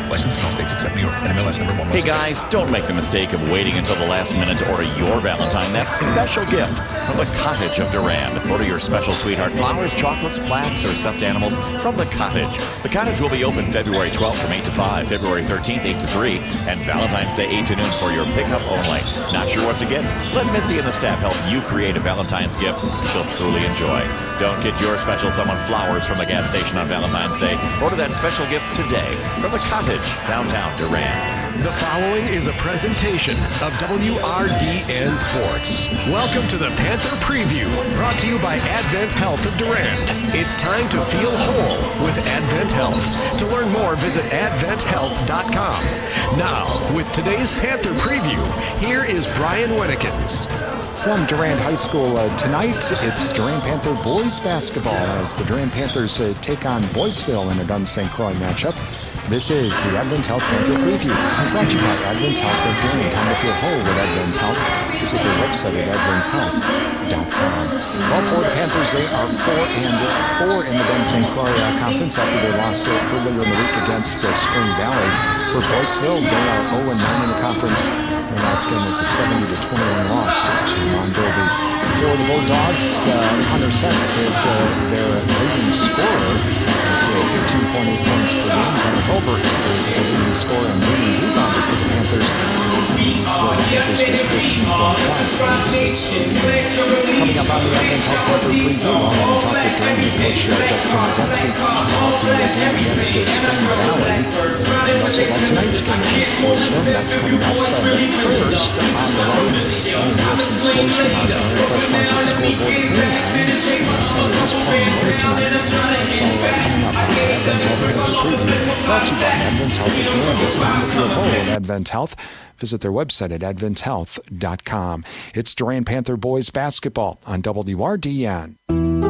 Licensed in all states except New York. NMLS number 1. Hey guys, don't make the mistake of waiting until the last minute to order your Valentine that special gift from the Cottage of Durand. Order your special sweetheart flowers, chocolates, plaques, or stuffed animals from the Cottage. The Cottage will be open February 12th from 8 to 5, February 13th 8 to 3, and Valentine's Day 8 to noon for your pickup only. Not sure what to get? Let Missy and the staff help you create a Valentine's gift she'll truly enjoy. Don't get your special someone flowers from the gas station on Valentine's Day. Order that special gift today from the Cottage, downtown Durand. The following is a presentation of WRDN Sports. Welcome to the Panther Preview, brought to you by Advent Health of Durand. It's time to feel whole with Advent Health. To learn more, visit adventhealth.com. Now, with today's Panther Preview, here is Brian Wennikins. From Durand High School tonight, it's Durand Panther boys basketball as the Durand Panthers take on Boyceville in a Dun St. Croix matchup. This is the Advent Health Panther Preview, brought to you by Advent Health of Durand. Time to feel whole with Advent Health. Visit their website at adventhealth.com. Well, for the Panthers, they are 4-4 in the Dun St. Croix Conference after their loss earlier in the week against Spring Valley. For Boyceville, they are 0-9 in the conference. Their last game was a 70-21 loss to Mondovi. For the Bulldogs, Hunter Seth is their leading scorer at 15.8 points per game. Connor Gilbert is the leading scorer and leading rebounder for the Panthers. So the Panthers with 15.5 points. Coming up on the Advent Health Panther Preview, we're going to talk with Durand head coach Justin Radetzky about the game against Spring Valley. And also about tonight's game against Boyceville. That's coming up first on the way. We have some scores from our Fresh Market scoreboard. And I'll tell you who's playing where tonight. It's all coming up on the Advent Health Panther Preview, brought to you by Advent Health of Durand. It's time to feel whole with Advent Health. Visit their website at adventhealth.com. It's Durand Panther boys basketball on WRDN.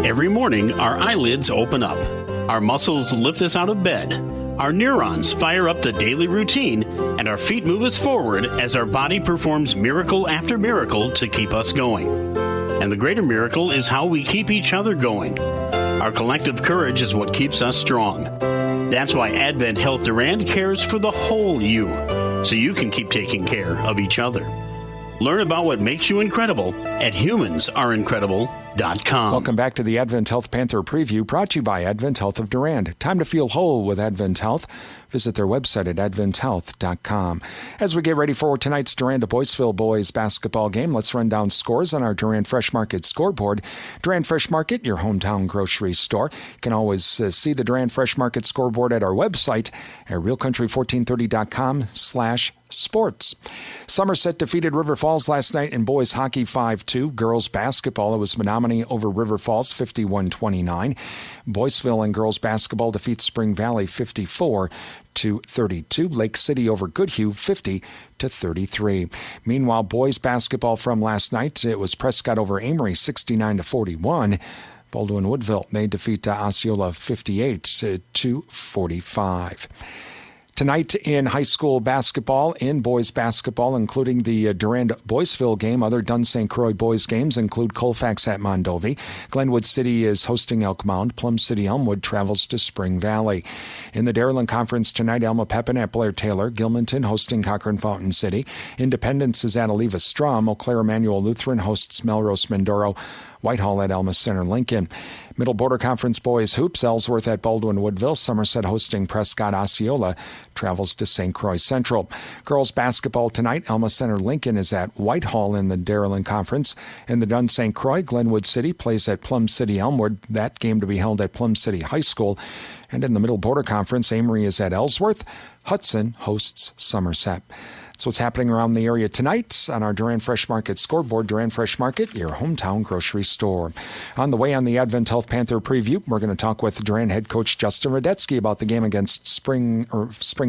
Every morning, our eyelids open up. Our muscles lift us out of bed. Our neurons fire up the daily routine, and our feet move us forward as our body performs miracle after miracle to keep us going. And the greater miracle is how we keep each other going. Our collective courage is what keeps us strong. That's why Advent Health Durand cares for the whole you, so you can keep taking care of each other. Learn about what makes you incredible at humansareincredible.com. Welcome back to the Advent Health Panther Preview, brought to you by Advent Health of Durand. Time to feel whole with Advent Health. Visit their website at adventhealth.com. As we get ready for tonight's Durand to Boyceville boys basketball game, let's run down scores on our Durand Fresh Market scoreboard. Durand Fresh Market, your hometown grocery store. You can always see the Durand Fresh Market scoreboard at our website at realcountry1430.com/sports. Somerset defeated River Falls last night in boys hockey 5-2. Girls basketball, it was Menominee over River Falls 51-29. Boyceville and girls basketball defeat Spring Valley 54-32. Lake City over Goodhue 50-33. Meanwhile, boys basketball from last night, it was Prescott over Amory 69-41. Baldwin Woodville, they defeat Osceola 58-45. Tonight in high school basketball, in boys basketball, including the Durand Boyceville game, other Dun St. Croix boys games include Colfax at Mondovi. Glenwood City is hosting Elk Mound. Plum City Elmwood travels to Spring Valley. In the Dairyland Conference tonight, Alma Pepin at Blair Taylor. Gilmanton hosting Cochrane Fountain City. Independence is at Oliva Strom. Eau Claire Emmanuel Lutheran hosts Melrose Mindoro. Whitehall at Alma Center Lincoln. Middle Border Conference boys hoops, Ellsworth at Baldwin Woodville. Somerset hosting Prescott. Osceola travels to St. Croix Central. Girls basketball tonight, Alma Center Lincoln is at Whitehall in the Dairyland Conference. In the Dun St. Croix, Glenwood City plays at Plum City Elmwood. That game to be held at Plum City High School. And in the Middle Border Conference, Amory is at Ellsworth. Hudson hosts Somerset. That's what's happening around the area tonight on our Durand Fresh Market scoreboard. Durand Fresh Market, your hometown grocery store. On the way on the Advent Health Panther Preview, we're going to talk with Durand head coach Justin Radetzky about the game against Spring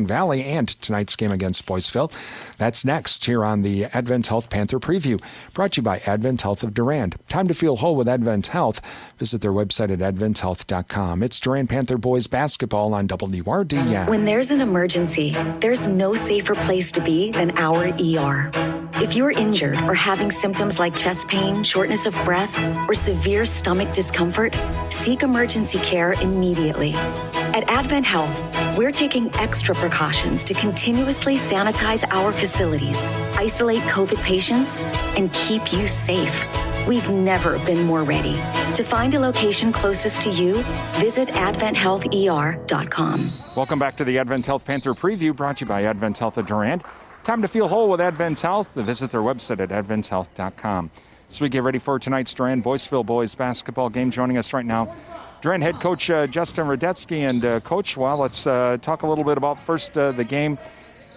Valley and tonight's game against Boyceville. That's next here on the Advent Health Panther Preview, brought to you by Advent Health of Durand. Time to feel whole with Advent Health. Visit their website at adventhealth.com. It's Durand Panther boys basketball on WRDN. When there's an emergency, there's no safer place to be than our ER. If you're injured or having symptoms like chest pain, shortness of breath, or severe stomach discomfort, seek emergency care immediately. At Advent Health, We're taking extra precautions to continuously sanitize our facilities, isolate COVID patients, and keep you safe. We've never been more ready. To find a location closest to you, visit adventhealther.com. Welcome back to the Advent Health Panther Preview, brought to you by Advent Health of Durand. Time to feel whole with Advent Health. Visit their website at adventhealth.com. So we get ready for tonight's Durand Boyceville boys basketball game. Joining us right now, Durand head coach Justin Radetsky. And Coach, well, let's talk a little bit about first the game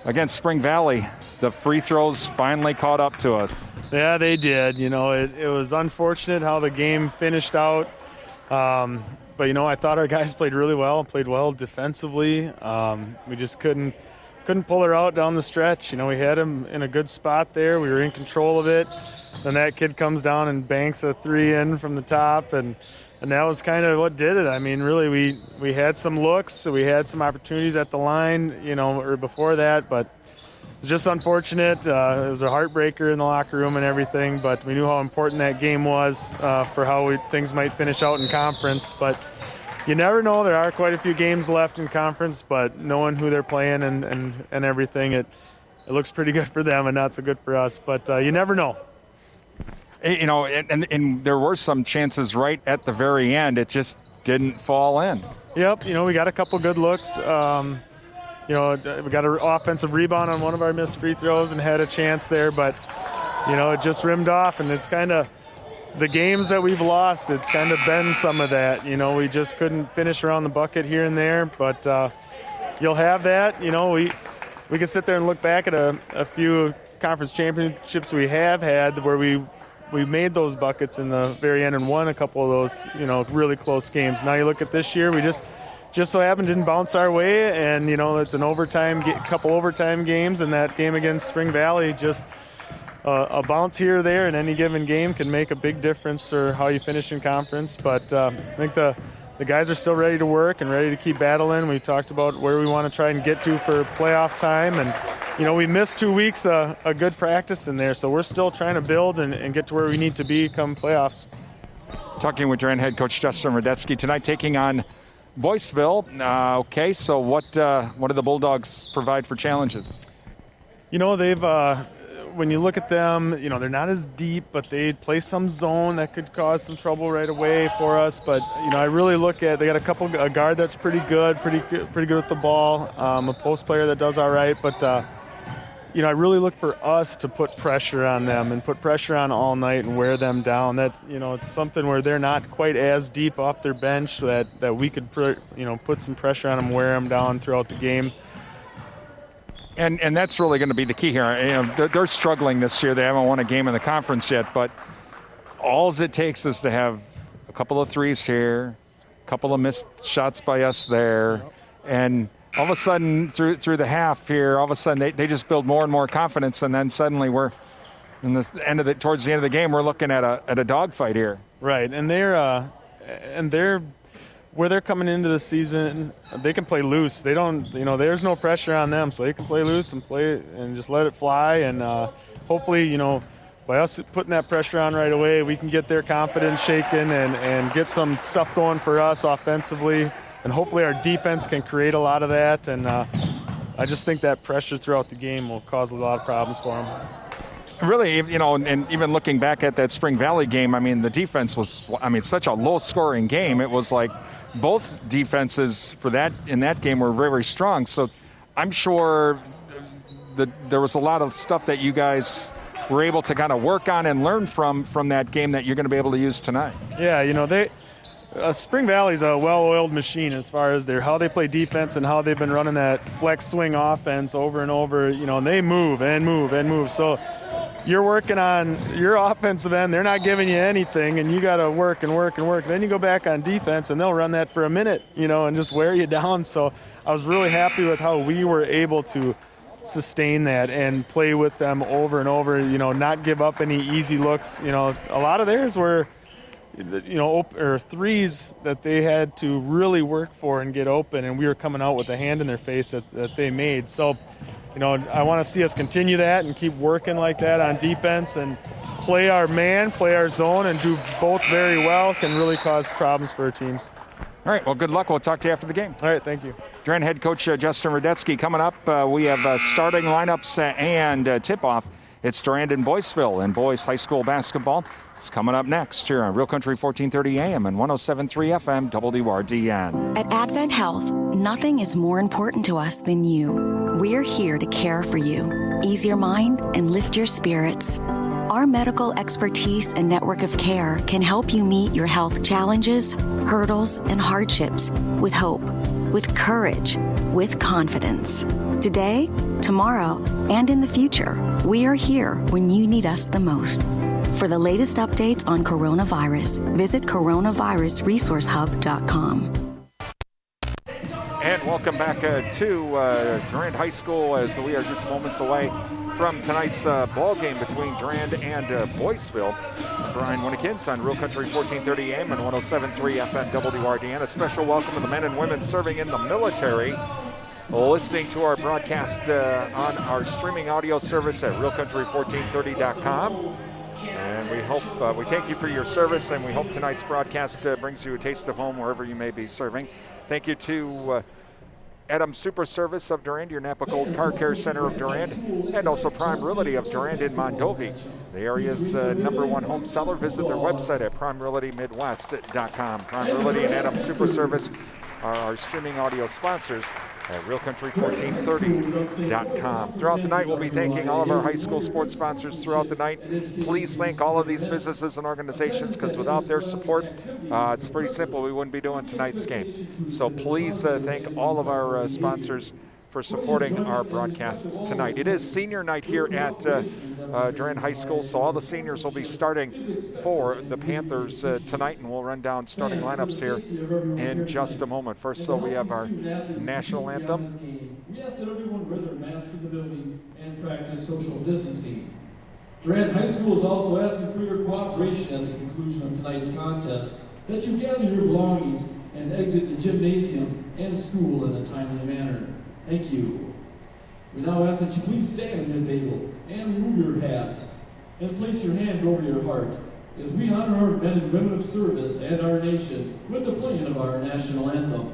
against Spring Valley. The free throws finally caught up to us. Yeah, they did. You know, it was unfortunate how the game finished out. But, you know, I thought our guys played really well, played well defensively. We just couldn't pull her out down the stretch. You know, we had them in a good spot there. We were in control of it. Then that kid comes down and banks a three in from the top, and that was kind of what did it. I mean, really, we had some looks, so we had some opportunities at the line, you know, or before that, but it was just unfortunate. It was a heartbreaker in the locker room and everything, but we knew how important that game was for how things might finish out in conference. But you never know. There are quite a few games left in conference, but knowing who they're playing and everything, it looks pretty good for them and not so good for us. But you never know. You know, and there were some chances right at the very end. It just didn't fall in. Yep, you know, we got a couple good looks. You know, we got an offensive rebound on one of our missed free throws and had a chance there, but, you know, it just rimmed off. And it's kind of the games that we've lost, it's kind of been some of that. You know, we just couldn't finish around the bucket here and there, but you'll have that. You know, we can sit there and look back at a few conference championships we have had where we made those buckets in the very end and won a couple of those, you know, really close games. Now you look at this year, we just so happened didn't bounce our way, and, you know, it's an couple overtime games, and that game against Spring Valley, just a bounce here or there in any given game can make a big difference for how you finish in conference. But I think the guys are still ready to work and ready to keep battling. We talked about where we want to try and get to for playoff time, and, you know, we missed 2 weeks a good practice in there, so we're still trying to build and get to where we need to be come playoffs. Talking with Durand head coach Justin Radetsky tonight, taking on Boyceville. Okay, so what do the Bulldogs provide for challenges? You know, they've when you look at them, you know, they're not as deep, but they play some zone that could cause some trouble right away for us. But, you know, I really look at, they got a guard that's pretty good with the ball, a post player that does all right. But, you know, I really look for us to put pressure on them and put pressure on all night and wear them down. That's, you know, it's something where they're not quite as deep off their bench that we could, you know, put some pressure on them, wear them down throughout the game. And that's really going to be the key here. You know, they're struggling this year. They haven't won a game in the conference yet, but all it takes is to have a couple of threes here, a couple of missed shots by us there, and all of a sudden through the half here, all of a sudden they just build more and more confidence, and then suddenly we're towards the end of the game, we're looking at a dogfight here. Right, and they're where they're coming into the season, they can play loose. They don't, you know, there's no pressure on them, so they can play loose and play and just let it fly. And hopefully, you know, by us putting that pressure on right away, we can get their confidence shaken and get some stuff going for us offensively. And hopefully our defense can create a lot of that. And I just think that pressure throughout the game will cause a lot of problems for them. Really, you know, and even looking back at that Spring Valley game, I mean, the defense was, I mean, such a low-scoring game. It was like both defenses in that game were very, very strong. So I'm sure that there was a lot of stuff that you guys were able to kind of work on and learn from that game that you're going to be able to use tonight. Yeah, you know, Spring Valley's a well-oiled machine as far as how they play defense and how they've been running that flex swing offense over and over. You know, and they move and move and move. So you're working on your offensive end. They're not giving you anything, and you got to work and work and work. Then you go back on defense, and they'll run that for a minute, you know, and just wear you down. So I was really happy with how we were able to sustain that and play with them over and over, you know, not give up any easy looks. You know, a lot of theirs were, you know, or threes that they had to really work for and get open, and we were coming out with a hand in their face that they made. So, you know, I want to see us continue that and keep working like that on defense and play our man, play our zone, and do both very well can really cause problems for our teams. All right, well, good luck. We'll talk to you after the game. All right, thank you. Durand head coach Justin Radetzky coming up. We have starting lineups and tip-off. It's Durand and Boyceville in boys high school basketball. It's coming up next here on Real Country 1430 AM and 107.3 FM WRDN. At Advent Health, nothing is more important to us than you. We're here to care for you, ease your mind, and lift your spirits. Our medical expertise and network of care can help you meet your health challenges, hurdles, and hardships with hope, with courage, with confidence. Today, tomorrow, and in the future, we are here when you need us the most. For the latest updates on coronavirus, visit coronavirusresourcehub.com. And welcome back to Durand High School as we are just moments away from tonight's ball game between Durand and Boyceville. Brian Winnekins on Real Country 1430 AM and 107.3 FM WRDN. A special welcome to the men and women serving in the military, listening to our broadcast on our streaming audio service at realcountry1430.com. And we hope, we thank you for your service, and we hope tonight's broadcast brings you a taste of home wherever you may be serving. Thank you to Adam Super Service of Durand, your Napa Gold Car Care Center of Durand, and also Prime Realty of Durand in Mondovi, the area's #1 home seller. Visit their website at primerealtymidwest.com. Prime Realty and Adam Super Service are our streaming audio sponsors at realcountry1430.com. Throughout the night, we'll be thanking all of our high school sports sponsors throughout the night. Please thank all of these businesses and organizations, because without their support, it's pretty simple. We wouldn't be doing tonight's game. So please thank all of our sponsors for supporting our broadcasts tonight. It is senior night here at Durand High School, so all the seniors will be starting for the Panthers tonight, and we'll run down starting lineups here in just a moment. First, though, we have our national anthem. We ask that everyone wear their mask in the building and practice social distancing. Durand High School is also asking for your cooperation at the conclusion of tonight's contest, that you gather your belongings and exit the gymnasium and school in a timely manner. Thank you. We now ask that you please stand if able and remove your hats and place your hand over your heart as we honor our men and women of service and our nation with the playing of our national anthem.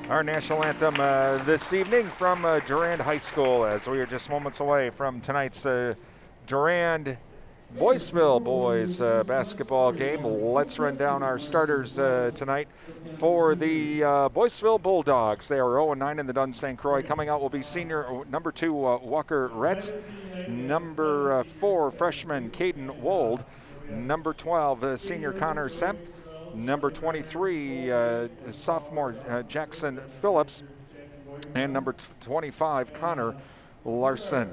Our national anthem this evening from Durand High School, as we are just moments away from tonight's Durand Boyceville boys basketball game. Let's run down our starters tonight for the Boyceville Bulldogs. They are 0-9 in the Dun St. Croix. Coming out will be senior number 2 Walker Retz, number 4 freshman Caden Wold, number 12 senior Connor Semp, number 23 sophomore Jackson Phillips, and number 25 Connor Larson.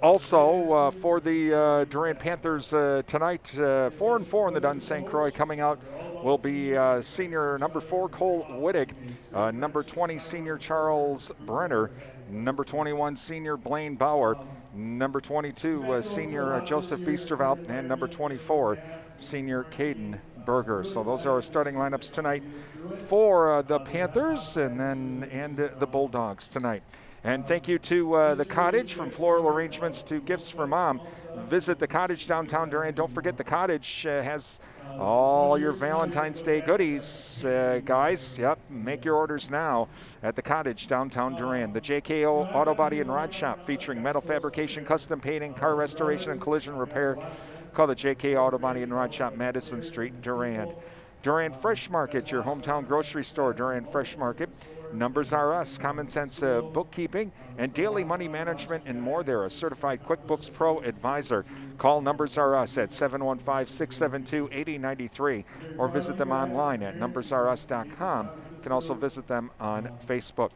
Also for the Durand Panthers tonight, 4-4 in the Dun St. Croix. Coming out will be senior number 4 Cole Wittig, number 20 senior Charles Brenner, number 21 senior Blaine Bauer, number 22 senior Joseph Biesterveld, and number 24 senior Caden Berger. So those are our starting lineups tonight for the Panthers and the Bulldogs tonight. And thank you to the Cottage, from floral arrangements to gifts for mom. Visit the Cottage downtown Durand. Don't forget the Cottage has all your Valentine's Day goodies, guys. Yep, make your orders now at the Cottage downtown Durand. The JKO Auto Body and Rod Shop, featuring metal fabrication, custom painting, car restoration, and collision repair. Call the JK Auto Body and Rod Shop, Madison Street, Durand. Durand Fresh Market, your hometown grocery store. Durand Fresh Market. Numbers Are Us, common sense bookkeeping and daily money management and more. They're a certified QuickBooks Pro advisor. Call Numbers Are Us at 715-672-8093 or visit them online at numbersarus.com. You can also visit them on Facebook.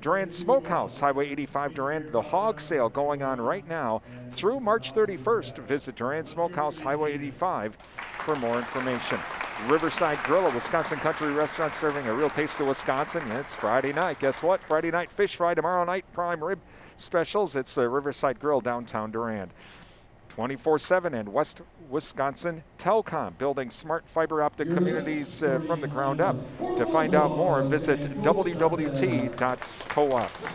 Durand Smokehouse, Highway 85 Durand. The hog sale going on right now through March 31st. Visit Durand Smokehouse, Highway 85 for more information. Riverside Grill, a Wisconsin country restaurant serving a real taste of Wisconsin. It's Friday night. Guess what? Friday night fish fry, tomorrow night prime rib specials. It's the Riverside Grill, downtown Durand. 24/7 and West Wisconsin Telcom, building smart fiber optic communities from the ground up. To find out more, visit wwt.coop.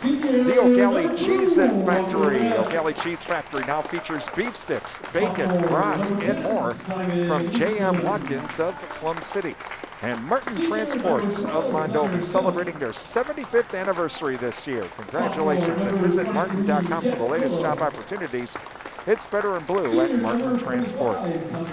The O'Galley Cheese Factory. O'Galley Cheese Factory now features beef sticks, bacon, brats, and more from J.M. Watkins of Plum City. And Martin Transports of Mondovi, celebrating their 75th anniversary this year. Congratulations, and visit martin.com for the latest job opportunities. It's better in blue at Martin Transport.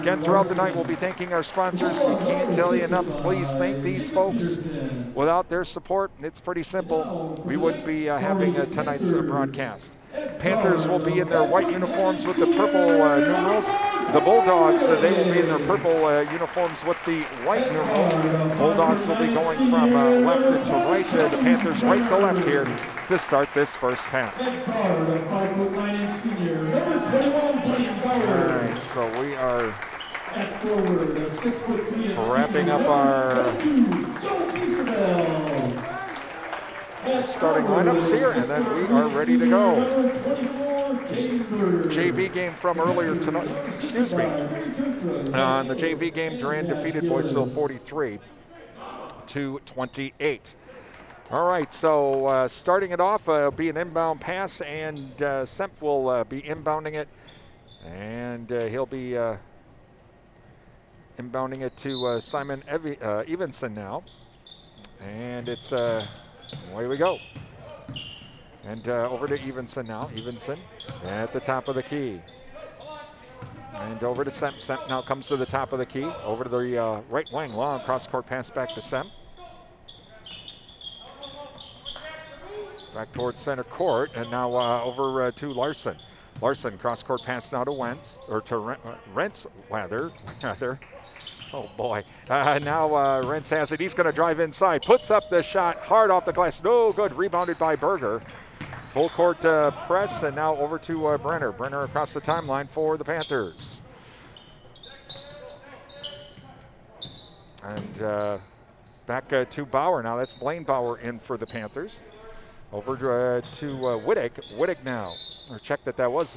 Again, throughout the night, we'll be thanking our sponsors. We can't tell you enough. Please thank these folks. Without their support, it's pretty simple. We wouldn't be having tonight's broadcast. Panthers will be in their white uniforms with the purple numerals. The Bulldogs, they will be in their purple uniforms with the white numerals. Bulldogs will be going from left to right. The Panthers right to left here to start this first half. All right, so we are wrapping up our starting lineups here, and then we are ready to go. JV game from earlier tonight, excuse me. On the JV game, Durand defeated Boyceville 43-28. All right, so starting it off, be an inbound pass, and Semp will be inbounding it, and he'll be inbounding it to Simon Evenson now, and it's away we go. And over to Evenson now. Evenson at the top of the key. And over to Semp. Semp now comes to the top of the key. Over to the right wing. Long cross-court pass back to Semp. Back towards center court. And now over to Larson. Larson, cross-court pass now to Wentz. Or to Rentz, rather. Oh boy. Now Rentz has it. He's going to drive inside. Puts up the shot hard off the glass. No good. Rebounded by Berger. Full court press, and now over to Brenner. Brenner across the timeline for the Panthers. And back to Bauer now. That's Blaine Bauer in for the Panthers. Over to Wittig. Wittig now. Or check that was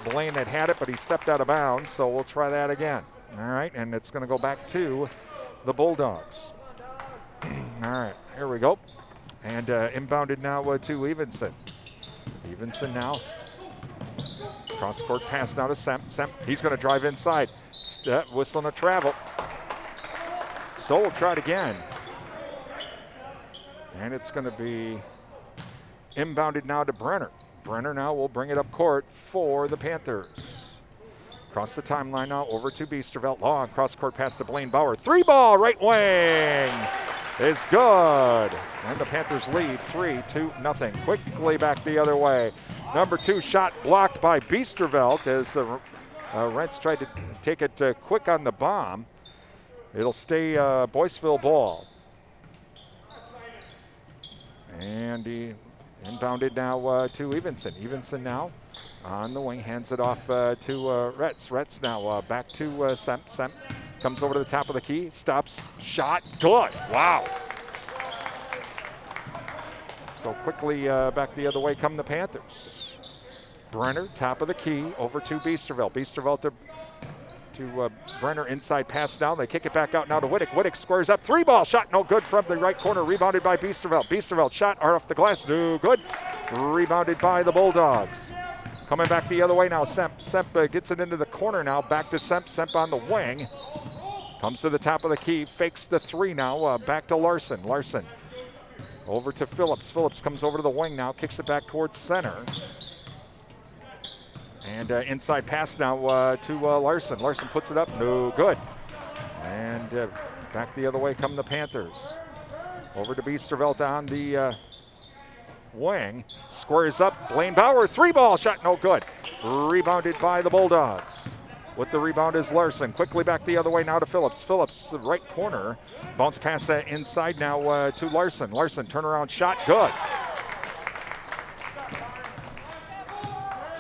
Blaine that had it, but he stepped out of bounds, so we'll try that again. All right, and it's going to go back to the Bulldogs. All right, here we go. And inbounded now to Evenson. Evenson now. Cross-court pass now to Semp. Semp, he's going to drive inside. Whistling a travel. So we'll try it again. And it's going to be inbounded now to Brenner. Brenner now will bring it up court for the Panthers. Across the timeline now over to Biesterveld. Long cross-court pass to Blaine Bauer. 3-ball right wing is good. And the Panthers lead 3-0. Quickly back the other way. Number 2 shot blocked by Biesterveld as Rentz tried to take it quick on the bomb. It'll stay Boyceville ball. And he inbounded now to Evenson. Evenson now on the wing, hands it off to Retz. Retz now back to Semp. Semp comes over to the top of the key, stops, shot, good. Wow. So quickly back the other way come the Panthers. Brenner, top of the key, over to Biesterveld. Biesterveld to to Brenner, inside pass now. They kick it back out now to Wittick. Wittick squares up, 3-ball shot, no good from the right corner, rebounded by Boyceville. Boyceville shot off the glass, no good. Rebounded by the Bulldogs. Coming back the other way now, Semp. Semp gets it into the corner now, back to Semp. Semp on the wing. Comes to the top of the key, fakes the 3 now, back to Larson. Larson over to Phillips. Phillips comes over to the wing now, kicks it back towards center. And inside pass now to Larson. Larson puts it up, no good. And back the other way come the Panthers. Over to Boyceville on the wing. Squares up, Blaine Bauer, 3-ball shot, no good. Rebounded by the Bulldogs. With the rebound is Larson. Quickly back the other way now to Phillips. Phillips, the right corner. Bounce pass inside now to Larson. Larson, turnaround shot, good.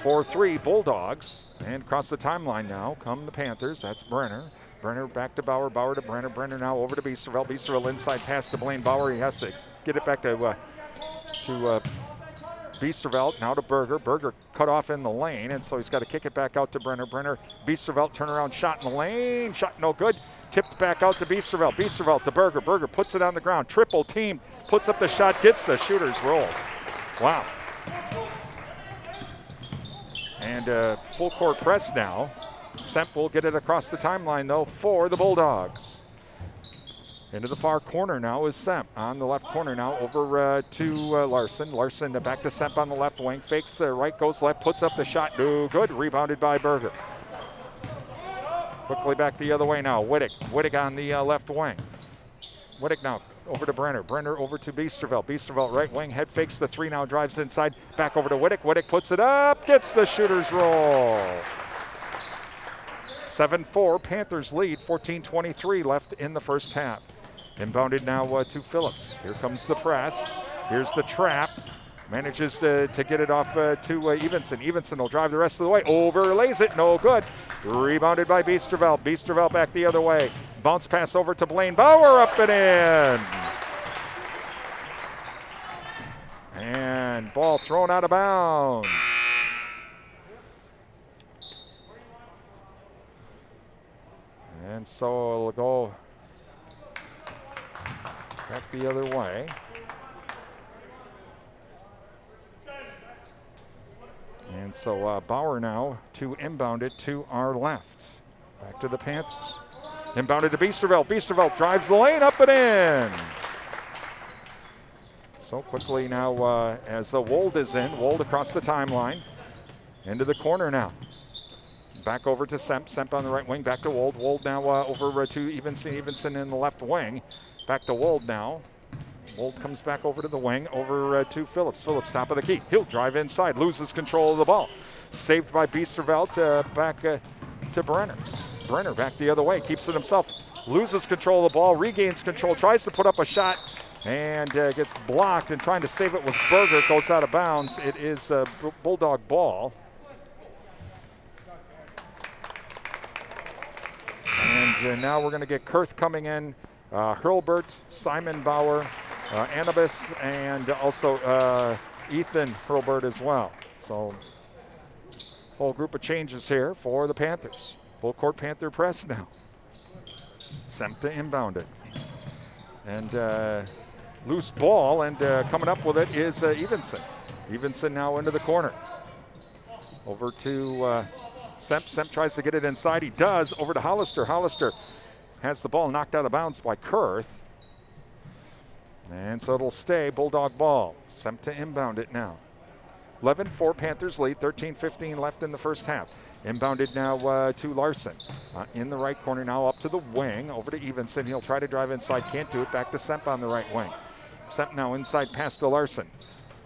4-3 Bulldogs. And across the timeline now come the Panthers. That's Brenner. Brenner back to Bauer. Bauer to Brenner. Brenner now over to Boyceville. Boyceville inside pass to Blaine Bauer. He has to get it back to Boyceville, now to Berger. Berger cut off in the lane, and so he's got to kick it back out to Brenner. Brenner, Boyceville, turnaround shot in the lane. Shot no good. Tipped back out to Boyceville. Boyceville to Berger. Berger puts it on the ground. Triple team, puts up the shot, gets the shooter's roll. Wow. And full court press now. Semp will get it across the timeline, though, for the Bulldogs. Into the far corner now is Semp. On the left corner now over to Larson. Larson back to Semp on the left wing. Fakes right, goes left, puts up the shot. No good. Rebounded by Berger. Quickly back the other way now. Wittick. Wittick on the left wing. Wittick now over to Brenner. Brenner over to Boyceville. Boyceville right wing. Head fakes the 3 now. Drives inside. Back over to Wittick. Wittick puts it up. Gets the shooter's roll. 7-4. Panthers lead. 14:23 left in the first half. Inbounded now to Phillips. Here comes the press. Here's the trap. Manages to get it off to Evenson. Evenson will drive the rest of the way. Overlays it. No good. Rebounded by Boyceville. Boyceville back the other way. Bounce pass over to Blaine Bauer. Up and in. And ball thrown out of bounds. And so it'll go back the other way. And so Bauer now to inbound it to our left. Back to the Panthers. Inbounded to Boyceville. Boyceville drives the lane, up and in. So quickly now as the Wold is in. Wold across the timeline. Into the corner now. Back over to Semp. Semp on the right wing. Back to Wold. Wold now over to Evenson. Evenson in the left wing. Back to Wold now. Wold comes back over to the wing, over to Phillips. Phillips, top of the key. He'll drive inside, loses control of the ball. Saved by Boyceville back to Brenner. Brenner back the other way, keeps it himself. Loses control of the ball, regains control, tries to put up a shot, and gets blocked, and trying to save it with Berger. Goes out of bounds. It is a Bulldog ball. And now we're going to get Kurth coming in. Hurlbert, Simon Bauer, Anubis, and also Ethan Hurlbert as well. So whole group of changes here for the Panthers. Full court Panther press now. Semp to inbound it. And loose ball, and coming up with it is Evenson. Evenson now into the corner. Over to Semp. Semp tries to get it inside. He does. Over to Hollister. Hollister has the ball knocked out of bounds by Kurth. And so it'll stay Bulldog ball. Semp to inbound it now. 11-4 Panthers lead, 13:15 left in the first half. Inbounded now to Larson. In the right corner now up to the wing, over to Evenson. He'll try to drive inside, can't do it. Back to Semp on the right wing. Semp now inside pass to Larson.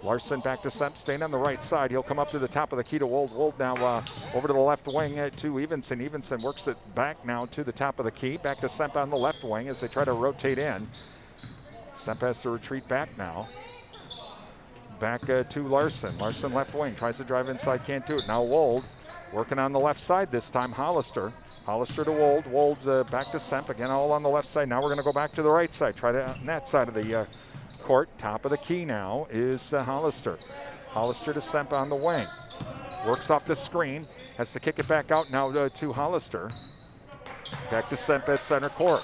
Larson back to Semp, staying on the right side. He'll come up to the top of the key to Wold. Wold now over to the left wing to Evenson. Evenson works it back now to the top of the key. Back to Semp on the left wing as they try to rotate in. Semp has to retreat back now. Back to Larson. Larson left wing, tries to drive inside, can't do it. Now Wold working on the left side this time. Hollister. Hollister to Wold. Wold back to Semp, again all on the left side. Now we're going to go back to the right side. Try to on that side of the court. Top of the key now is Hollister. Hollister to Semp on the wing. Works off the screen. Has to kick it back out now to Hollister. Back to Semp at center court.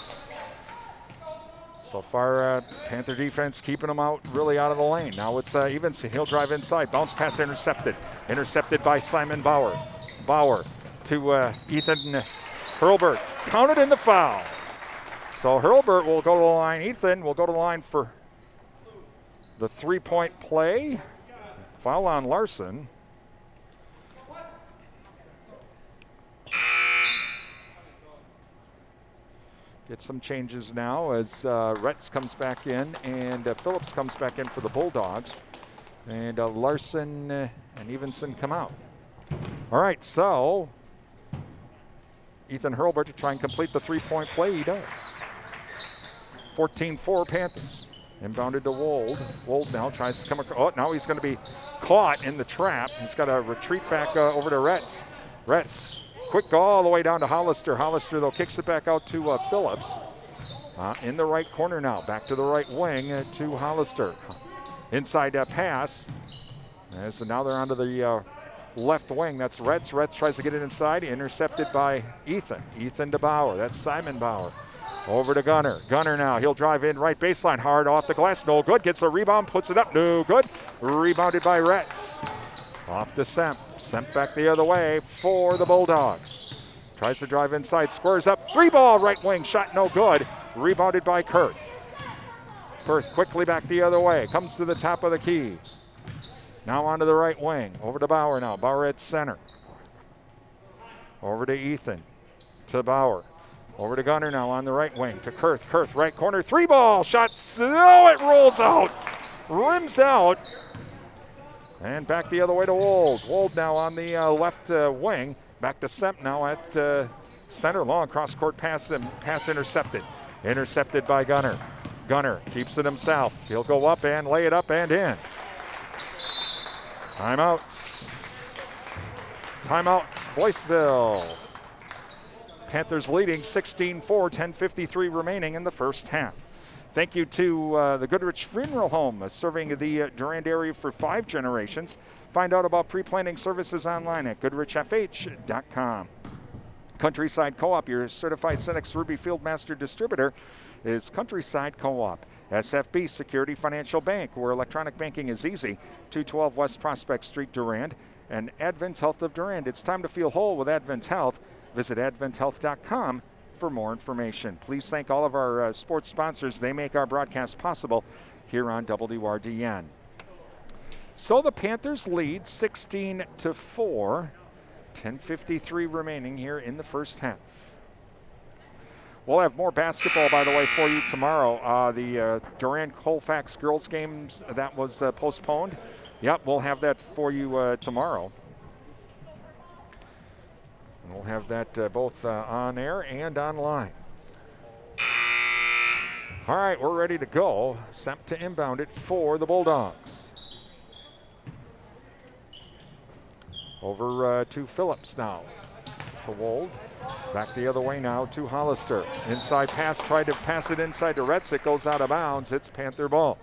So far, Panther defense keeping them out, really out of the lane. Now it's Evenson. He'll drive inside. Bounce pass intercepted. Intercepted by Simon Bauer. Bauer to Ethan Hurlbert. Counted in the foul. So Hurlbert will go to the line. Ethan will go to the line for the 3-point play. Foul on Larson. Get some changes now as Retz comes back in and Phillips comes back in for the Bulldogs. And Larson and Evenson come out. All right, so Ethan Hurlbert to try and complete the 3-point play. He does. 14-4 Panthers. Inbounded to Wold. Wold now tries to come across. Oh, now he's going to be caught in the trap. He's got to retreat back over to Retz. Retz. Quick go all the way down to Hollister. Hollister, though, kicks it back out to Phillips. In the right corner now. Back to the right wing to Hollister. Inside pass. So now they're onto the left wing. That's Retz. Retz tries to get it inside. Intercepted by Ethan. Ethan to Bauer. That's Simon Bauer. Over to Gunner. Gunner now. He'll drive in right baseline. Hard off the glass. No good. Gets a rebound. Puts it up. No good. Rebounded by Retz. Off to Semp. Semp back the other way for the Bulldogs. Tries to drive inside. Squares up. 3-ball right wing. Shot no good. Rebounded by Kurth. Kurth quickly back the other way. Comes to the top of the key. Now onto the right wing. Over to Bauer now. Bauer at center. Over to Ethan. To Bauer. Over to Gunner now on the right wing. To Kurth. Kurth right corner. 3-ball. Shot. Oh, it rolls out. Rims out. And back the other way to Wold. Wold now on the left wing. Back to Semp now at center. Long cross-court pass and pass intercepted. Intercepted by Gunner. Gunner keeps it himself. He'll go up and lay it up and in. Timeout. Timeout, Boyceville. Panthers leading 16-4, 10:53 remaining in the first half. Thank you to the Goodrich Funeral Home, serving the Durand area for 5 generations. Find out about pre-planning services online at goodrichfh.com. Countryside Co-op, your certified Cenex Ruby Field Master distributor, is Countryside Co-op. SFB Security Financial Bank, where electronic banking is easy. 212 West Prospect Street, Durand. And Advent Health of Durand. It's time to feel whole with Advent Health. Visit adventhealth.com for more information. Please thank all of our sports sponsors. They make our broadcast possible here on WRDN. So the Panthers lead 16-4. 10:53 remaining here in the first half. We'll have more basketball, by the way, for you tomorrow. The Durand-Colfax girls games that was postponed. Yep, we'll have that for you tomorrow. And we'll have that both on air and online. All right, we're ready to go. Semp to inbound it for the Bulldogs. Over to Phillips now. To Wold. Back the other way now to Hollister. Inside pass, tried to pass it inside to Retz. It goes out of bounds. It's Panther ball.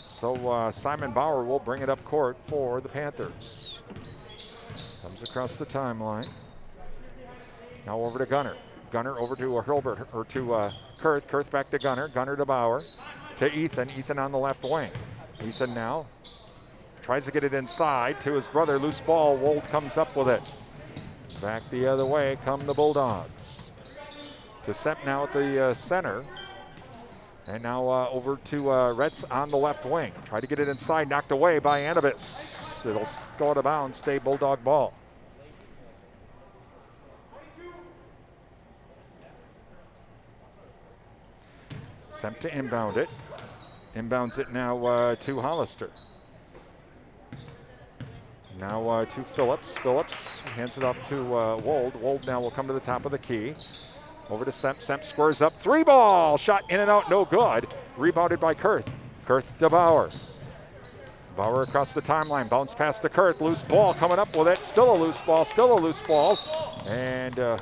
So Simon Bauer will bring it up court for the Panthers. Comes across the timeline. Now over to Gunner. Gunner over to Hurlbert, or to Kurth. Kurth back to Gunner. Gunner to Bauer. To Ethan. Ethan on the left wing. Ethan now tries to get it inside to his brother. Loose ball. Wold comes up with it. Back the other way come the Bulldogs. To Semp now at the center. And now over to Retz on the left wing. Try to get it inside. Knocked away by Anubis. It'll go out of bounds. Stay Bulldog ball. Semp to inbound it. Inbounds it now to Hollister. Now to Phillips. Phillips hands it off to Wold. Wold now will come to the top of the key. Over to Semp. Semp squares up. 3-ball. Shot in and out. No good. Rebounded by Kurth. Kurth to Bauer. Bauer across the timeline. Bounce pass to Kurth. Loose ball coming up with it. Still a loose ball. Still a loose ball. And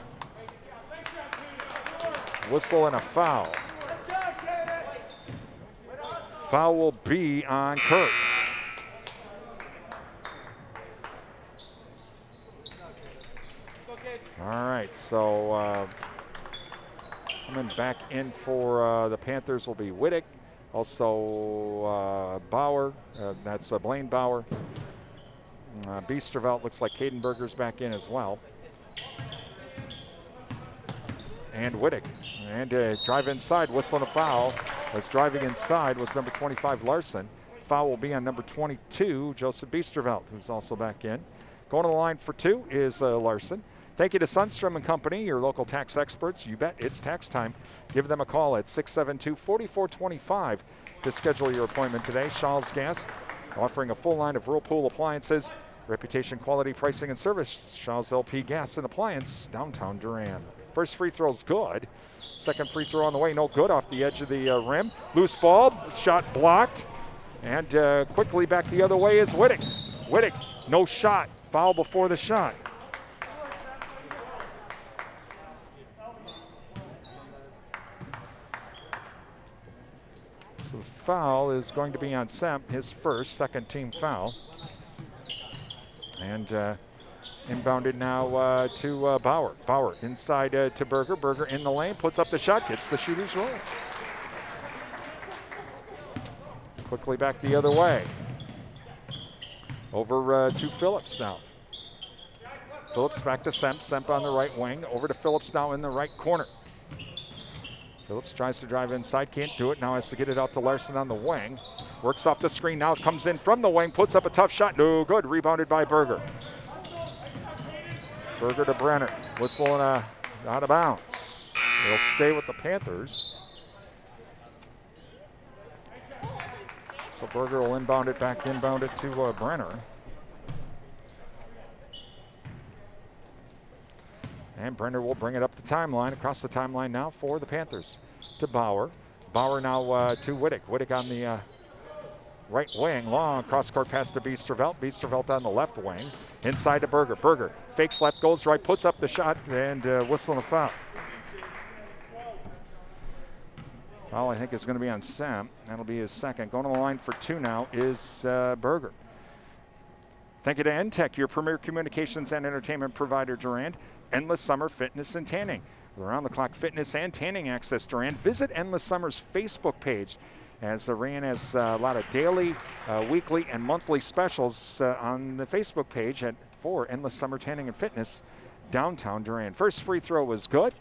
whistle and a foul. Foul will be on Kurth. All right, so coming back in for the Panthers will be Wittick. Also Bauer, that's Blaine Bauer. Biesterveld, looks like Caden Berger's back in as well. And Wittick, and drive inside, whistling a foul. As driving inside was number 25 Larson. Foul will be on number 22, Joseph Biesterveld, who's also back in. Going to the line for 2 is Larson. Thank you to Sundstrom and Company, your local tax experts. You bet it's tax time. Give them a call at 672-4425 to schedule your appointment today. Shaw's Gas, offering a full line of Whirlpool appliances. Reputation, quality, pricing, and service. Shaw's LP Gas and Appliance, downtown Durand. First free throw's good. Second free throw on the way, no good, off the edge of the rim. Loose ball, shot blocked. And quickly back the other way is Wittick. Wittick, no shot. Foul before the shot. So the foul is going to be on Semp, his first, second team foul. And inbounded now to Bauer. Bauer inside to Berger. Berger in the lane, puts up the shot, gets the shooter's roll. Quickly back the other way. Over to Phillips now. Phillips back to Semp. Semp on the right wing. Over to Phillips now in the right corner. Phillips tries to drive inside, can't do it. Now has to get it out to Larson on the wing. Works off the screen, now it comes in from the wing, puts up a tough shot. No good, rebounded by Berger. Berger to Brenner, whistling out of bounds. It'll stay with the Panthers. So Berger will inbound it back, inbound it to Brenner. And Brenner will bring it up the timeline, across the timeline now for the Panthers. To Bauer. Bauer now to Wittick. Wittick on the right wing, long cross-court pass to Biesterveld. Biesterveld on the left wing. Inside to Berger. Berger fakes left, goes right, puts up the shot, and whistling a foul. Foul, I think, is going to be on Sam. That'll be his second. Going to the line for 2 now is Berger. Thank you to NTech, your premier communications and entertainment provider, Durand. Endless Summer Fitness and Tanning. With around-the-clock fitness and tanning access, Durand. Visit Endless Summer's Facebook page, as the RAN has a lot of daily, weekly, and monthly specials on the Facebook page for Endless Summer Tanning and Fitness, downtown Durand. First free throw was good.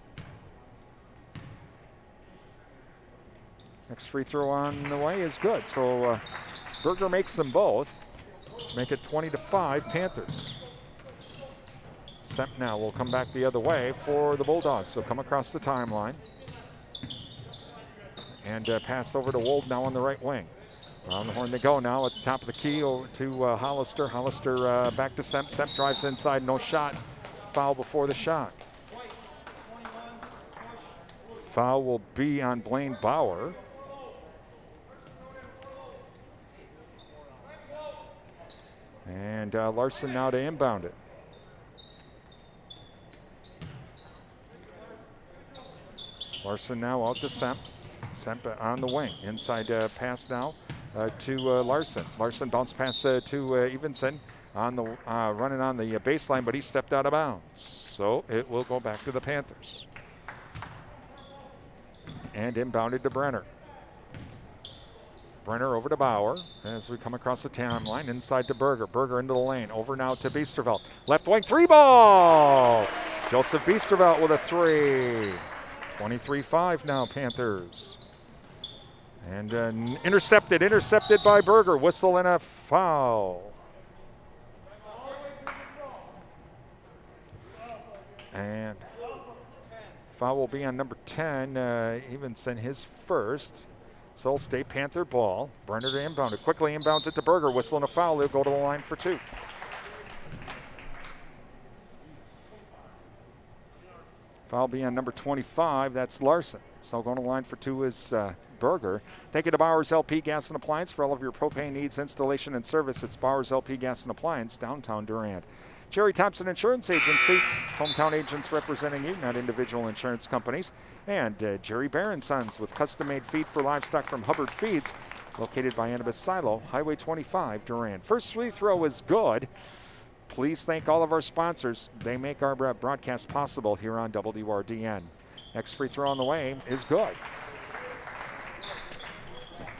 Next free throw on the way is good. So Berger makes them both. Make it 20-5 Panthers. Semp now will come back the other way for the Bulldogs. They'll come across the timeline. And pass over to Wold now on the right wing. Around the horn they go now at the top of the key over to Hollister. Hollister back to Semp. Semp drives inside, no shot. Foul before the shot. Foul will be on Blaine Bauer. And Larson now to inbound it. Larson now out to Semp. Semp on the wing. Inside pass now to Larson. Larson bounce pass to Evenson on the running on the baseline, but he stepped out of bounds. So it will go back to the Panthers. And inbounded to Brenner. Brenner over to Bauer as we come across the timeline. Inside to Berger. Berger into the lane. Over now to Biesterveld. Left wing 3-ball. Joseph Biesterveld with a 3. 23-5 now, Panthers. And intercepted by Berger. Whistle and a foul. And foul will be on number 10, Evenson, his first. So it'll stay Panther ball. Brenner to inbound it. Quickly inbounds it to Berger. Whistling a foul. They'll go to the line for 2. Foul be on number 25. That's Larson. So going to the line for 2 is Berger. Thank you to Bowers LP Gas and Appliance for all of your propane needs, installation, and service. It's Bowers LP Gas and Appliance, downtown Durand. Jerry Thompson Insurance Agency, hometown agents representing you, not individual insurance companies. And Jerry Barron Sons with custom-made feed for livestock from Hubbard Feeds, located by Annabis Silo, Highway 25, Durand. First free throw is good. Please thank all of our sponsors. They make our broadcast possible here on WRDN. Next free throw on the way is good.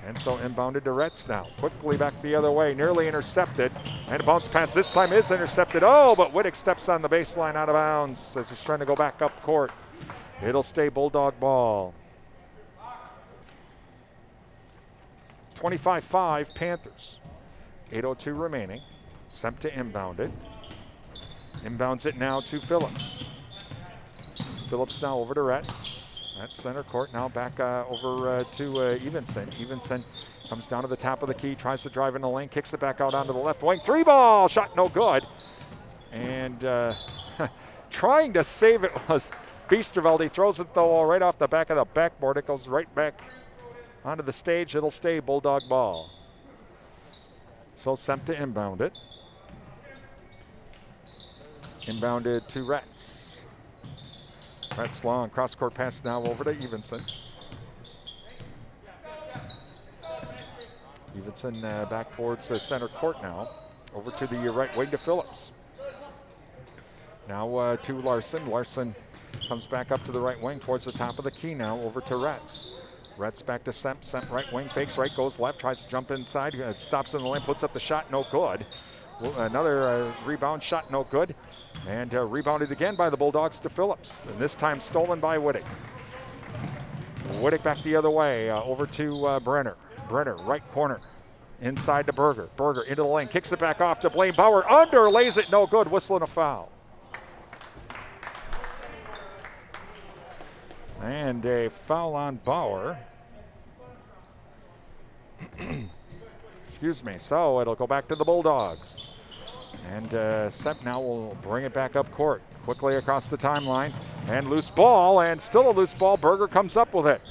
And so inbounded to Retz now. Quickly back the other way, nearly intercepted. And a bounce pass this time is intercepted. Oh, but Wittick steps on the baseline out of bounds as he's trying to go back up court. It'll stay Bulldog ball. 25-5 Panthers. 8:02 remaining. Semp to inbound it. Inbounds it now to Phillips. Phillips now over to Retz. That's center court now back over to Evenson. Evenson comes down to the top of the key, tries to drive in the lane, kicks it back out onto the left wing. 3-ball shot, no good. And trying to save it was Biesterveld. He throws it though right off the back of the backboard. It goes right back onto the stage. It'll stay Bulldog ball. So Semp to inbound it. Inbounded to Retz. Retz long cross-court pass now over to Evenson. Evenson back towards the center court now. Over to the right wing to Phillips. Now to Larson. Larson comes back up to the right wing towards the top of the key now. Over to Retz. Retz back to Semp. Semp right wing, fakes right, goes left, tries to jump inside. Stops in the lane, puts up the shot, no good. Another rebound shot, no good. And rebounded again by the Bulldogs to Phillips. And this time stolen by Wittick. Wittick back the other way, over to Brenner. Brenner, right corner, inside to Berger. Berger into the lane, kicks it back off to Blaine Bauer. Under, lays it, no good, whistling a foul. And a foul on Bauer. Excuse me, so it'll go back to the Bulldogs. And Semp now will bring it back up court. Quickly across the timeline. And loose ball, and still a loose ball. Berger comes up with it.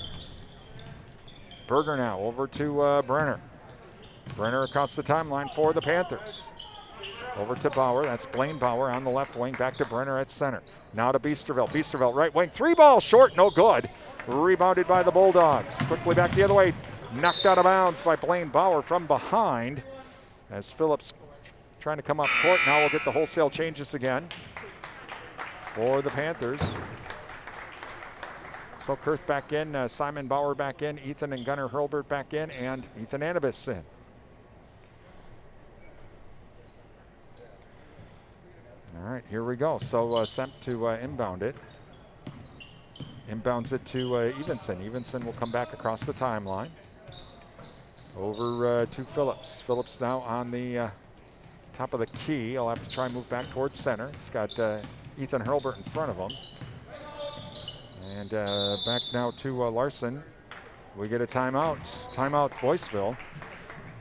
Berger now over to Brenner. Brenner across the timeline for the Panthers. Over to Bauer. That's Blaine Bauer on the left wing. Back to Brenner at center. Now to Biesterveld. Biesterveld right wing. 3-ball short, no good. Rebounded by the Bulldogs. Quickly back the other way. Knocked out of bounds by Blaine Bauer from behind. As Phillips trying to come up court. Now we'll get the wholesale changes again for the Panthers. So Kurth back in, Simon Bauer back in, Ethan and Gunnar Hurlbert back in, and Ethan Anibis in. All right, here we go. So Semp to inbound it. Inbounds it to Evenson. Evenson will come back across the timeline. Over to Phillips. Phillips now on the top of the key. He'll have to try and move back towards center. He's got Ethan Hurlbert in front of him. And back now to Larson. We get a timeout. Timeout Boyceville.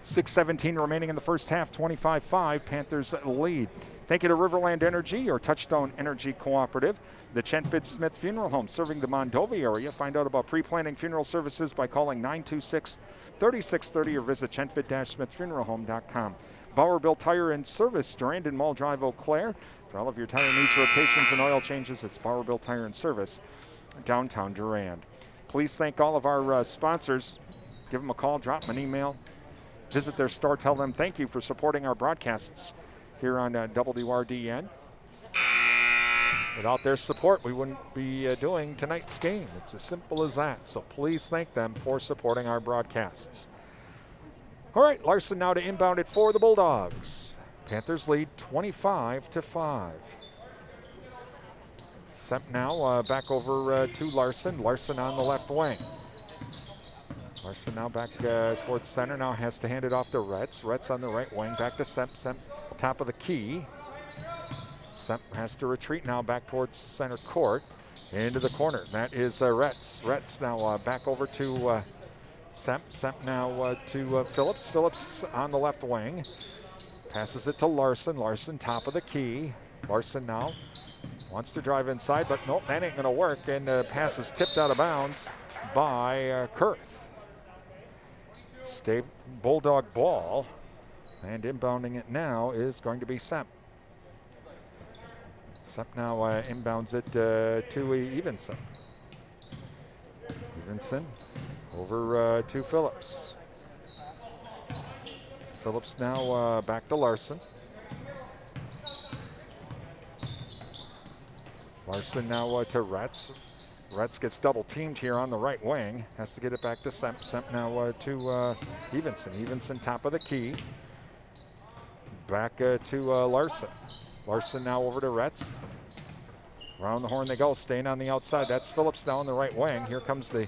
6:17 remaining in the first half. 25-5. Panthers lead. Thank you to Riverland Energy, your Touchstone Energy Cooperative. The Chenfitz Smith Funeral Home serving the Mondovi area. Find out about pre-planning funeral services by calling 926-3630 or visit chenfit-smithfuneralhome.com. Bauer Bill Tire and Service, Durand and Mall Drive, Eau Claire. For all of your tire needs, rotations, and oil changes, it's Bauer Bill Tire and Service, downtown Durand. Please thank all of our sponsors. Give them a call, drop them an email, visit their store, tell them thank you for supporting our broadcasts here on WRDN. Without their support, we wouldn't be doing tonight's game. It's as simple as that. So please thank them for supporting our broadcasts. All right, Larson now to inbound it for the Bulldogs. Panthers lead 25-5. Semp now back over to Larson. Larson on the left wing. Larson now back towards center. Now has to hand it off to Retz. Retz on the right wing. Back to Semp. Semp top of the key. Semp has to retreat now back towards center court. Into the corner. That is Retz. Retz now back over to Semp. Semp now to Phillips. Phillips on the left wing. Passes it to Larson. Larson top of the key. Larson now wants to drive inside, but nope, that ain't going to work. And pass is tipped out of bounds by Kurth. Stay Bulldog ball. And inbounding it now is going to be Semp. Semp now inbounds it to Evenson. Evenson over to Phillips. Phillips now back to Larson. Larson now to Retz. Retz gets double teamed here on the right wing. Has to get it back to Semp. Semp now to Evenson. Evenson top of the key. Back to Larson. Larson now over to Retz. Around the horn they go, staying on the outside. That's Phillips now on the right wing. Here comes the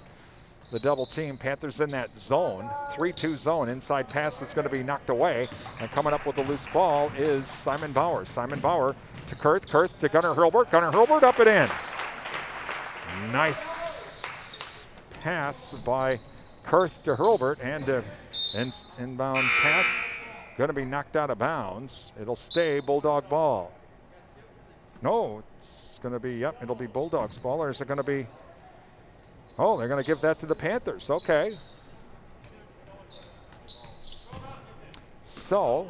double team. Panthers in that zone, 3-2 zone. Inside pass is going to be knocked away. And coming up with the loose ball is Simon Bauer. Simon Bauer to Kurth. Kurth to Gunnar Hurlbert. Gunnar Hurlbert up and in. Nice pass by Kurth to Hurlbert, and inbound pass going to be knocked out of bounds. It'll stay Bulldog ball. No, it's going to be, yep, it'll be Bulldogs ball, or is it going to be, oh, they're going to give that to the Panthers. Okay. So,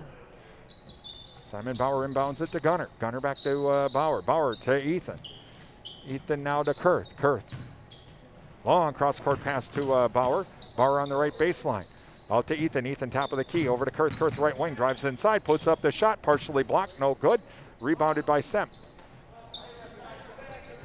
Simon Bauer inbounds it to Gunnar. Gunnar back to Bauer. Bauer to Ethan. Ethan now to Kurth. Kurth. Long cross-court pass to Bauer. Bauer on the right baseline. Out to Ethan. Ethan top of the key. Over to Kurth. Kurth right wing. Drives inside. Puts up the shot. Partially blocked. No good. Rebounded by Semp.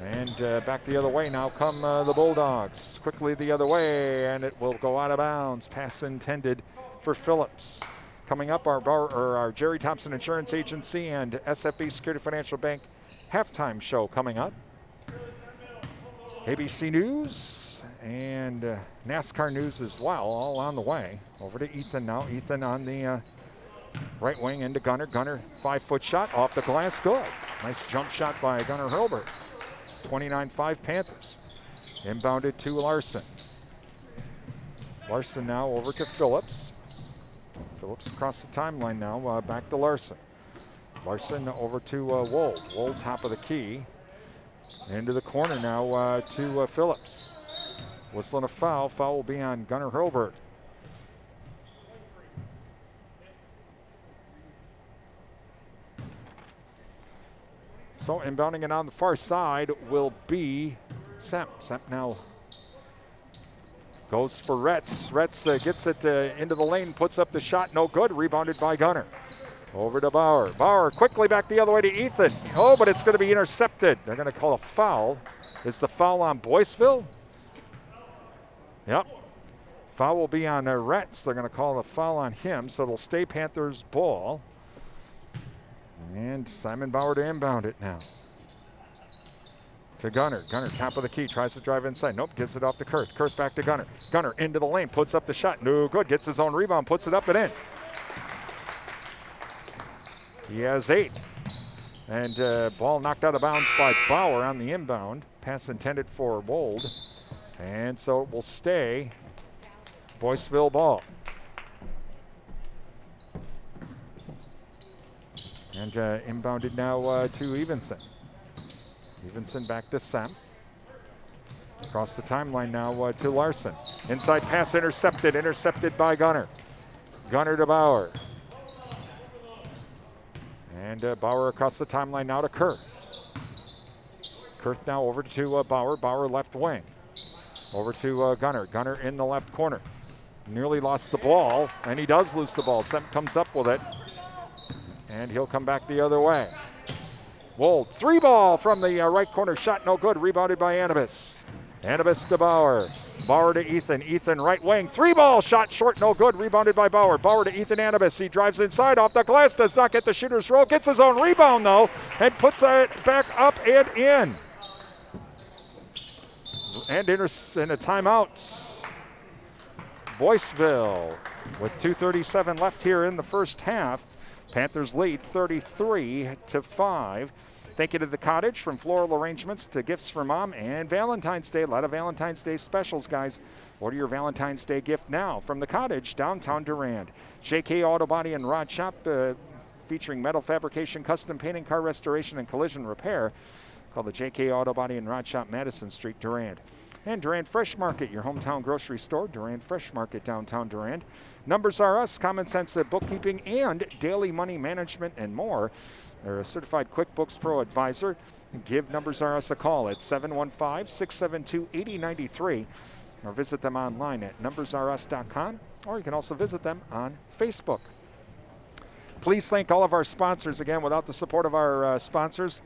And back the other way now come the Bulldogs. Quickly the other way, and it will go out of bounds. Pass intended for Phillips. Coming up, our Jerry Thompson Insurance Agency and SFB Security Financial Bank halftime show coming up. ABC News and NASCAR News as well, all on the way. Over to Ethan now. Ethan on the right wing into Gunnar. Gunnar, 5-foot shot off the glass, good. Nice jump shot by Gunnar Hurlbert. 29-5 Panthers. Inbounded to Larson. Larson now over to Phillips. Phillips across the timeline now, back to Larson. Larson over to Wold. Wold top of the key. Into the corner now to Phillips. Whistling a foul. Foul will be on Gunnar Hurlbert. So inbounding it on the far side will be Semp. Semp now goes for Retz. Retz gets it into the lane, puts up the shot, no good. Rebounded by Gunnar. Over to Bauer. Bauer quickly back the other way to Ethan. Oh, but it's going to be intercepted. They're going to call a foul. Is the foul on Boyceville? Yep. Foul will be on Retz. They're going to call the foul on him, so it'll stay Panthers ball. And Simon Bauer to inbound it now. To Gunnar. Gunnar top of the key, tries to drive inside. Nope, gives it off to Kurth. Kurth back to Gunnar. Gunnar into the lane, puts up the shot. No good, gets his own rebound, puts it up and in. He has 8. And ball knocked out of bounds by Bauer on the inbound. Pass intended for Wold. And so it will stay Boyceville ball. And inbounded now to Evenson. Evenson back to Semp. Across the timeline now to Larson. Inside pass intercepted by Gunnar. Gunnar to Bauer. And Bauer across the timeline now to Kurth. Kurth now over to Bauer. Bauer left wing. Over to Gunnar. Gunnar in the left corner. Nearly lost the ball, and he does lose the ball. Semp comes up with it. And he'll come back the other way. Wold, 3 ball from the right corner. Shot no good. Rebounded by Anibis. Anibis to Bauer. Bauer to Ethan. Ethan right wing. 3 ball. Shot short. No good. Rebounded by Bauer. Bauer to Ethan Anibis. He drives inside off the glass. Does not get the shooter's roll. Gets his own rebound though. And puts it back up and in. And in a timeout. Boyceville with 2:37 left here in the first half. Panthers lead 33-5. Thank you to the Cottage, from floral arrangements to gifts for mom, and Valentine's Day. A lot of Valentine's Day specials, guys. Order your Valentine's Day gift now from the Cottage, downtown Durand. JK Auto Body and Rod Shop, featuring metal fabrication, custom painting, car restoration, and collision repair. Call the JK Auto Body and Rod Shop, Madison Street, Durand. And Durand Fresh Market, your hometown grocery store. Durand Fresh Market, downtown Durand. Numbers Are Us, common sense bookkeeping and daily money management and more. They're a certified QuickBooks Pro advisor. Give Numbers Are Us a call at 715-672-8093 or visit them online at numbersareus.com, or you can also visit them on Facebook. Please thank all of our sponsors. Again, without the support of our sponsors,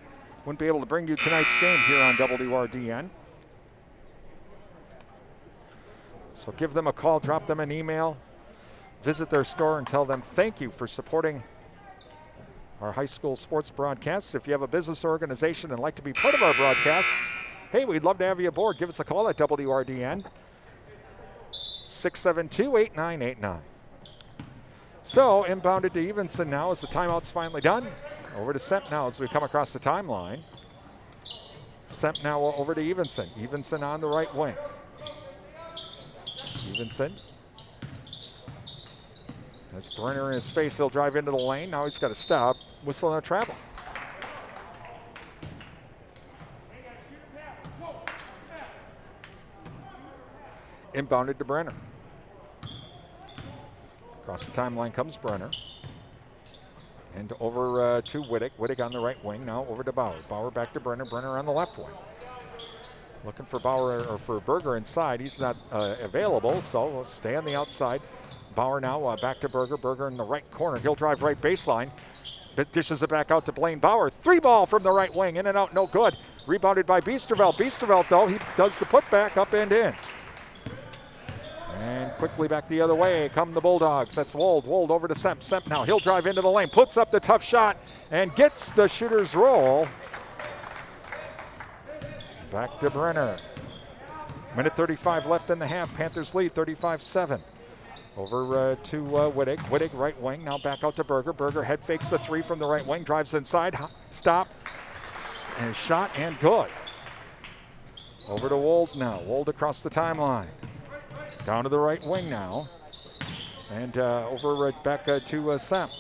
wouldn't be able to bring you tonight's game here on WRDN. So give them a call, drop them an email, visit their store, and tell them thank you for supporting our high school sports broadcasts. If you have a business or organization and like to be part of our broadcasts, hey, we'd love to have you aboard. Give us a call at WRDN, 672-8989. So, inbounded to Evenson now as the timeout's finally done. Over to Semp now as we come across the timeline. Semp now over to Evenson. Evenson on the right wing. Evenson. Has Brenner in his face, he'll drive into the lane. Now he's got to stop. Whistle and a travel. Inbounded to Brenner. Across the timeline comes Brenner. And over to Wittig. Wittig on the right wing. Now over to Bauer. Bauer back to Brenner. Brenner on the left wing. Looking for Bauer or for Berger inside. He's not available, so we'll stay on the outside. Bauer now back to Berger. Berger in the right corner. He'll drive right baseline. Dishes it back out to Blaine Bauer. 3-ball from the right wing. In and out, no good. Rebounded by Biesterveld. Biesterveld, though, he does the putback up and in. And quickly back the other way come the Bulldogs. That's Wold. Wold over to Semp. Semp now. He'll drive into the lane. Puts up the tough shot and gets the shooter's roll. Back to Brenner. Minute 35 left in the half. Panthers lead 35-7. Over to Wittig. Wittig right wing. Now back out to Berger. Berger head fakes the three from the right wing. Drives inside. Stop. And shot and good. Over to Wold now. Wold across the timeline. Down to the right wing now. And over back to Semp.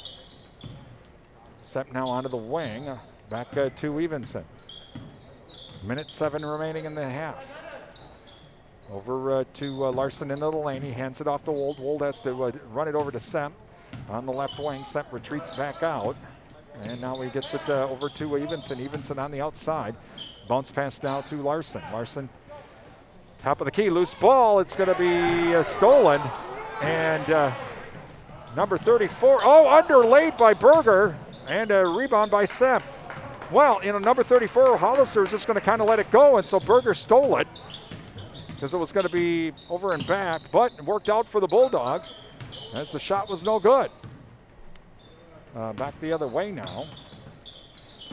Semp now onto the wing. Back to Evenson. Minute 7 remaining in the half. Over to Larson into the lane. He hands it off to Wold. Wold has to run it over to Semp on the left wing. Semp retreats back out. And now he gets it over to Evenson. Evenson on the outside. Bounce pass now to Larson. Larson, top of the key, loose ball. It's going to be stolen. And number 34, underlaid by Berger. And a rebound by Semp. Well, number 34, Hollister is just going to kind of let it go, and so Berger stole it because it was going to be over and back, but it worked out for the Bulldogs as the shot was no good. Back the other way now.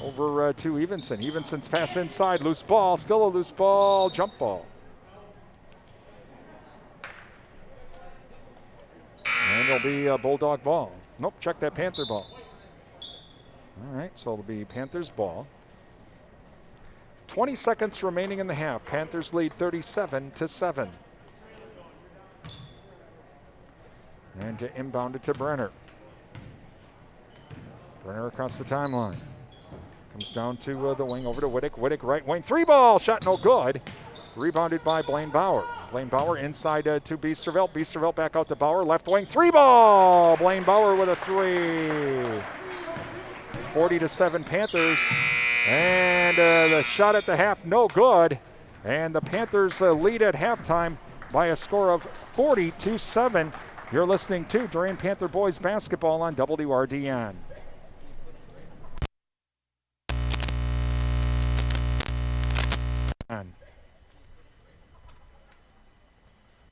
Over to Evenson. Evenson's pass inside, loose ball, still a loose ball, jump ball. And it'll be a Bulldog ball. Nope, check that Panther ball. All right, so it'll be Panthers ball. 20 seconds remaining in the half. Panthers lead 37-7. And to inbound it to Brenner. Brenner across the timeline. Comes down to the wing over to Wittig. Wittig right wing. 3-ball shot no good. Rebounded by Blaine Bauer. Blaine Bauer inside to Biesterveld. Biesterveld back out to Bauer. Left wing 3-ball. Blaine Bauer with a 3. 40-7 Panthers, and the shot at the half no good, and the Panthers lead at halftime by a score of 40-7. You're listening to Durand Panther boys basketball on WRDN.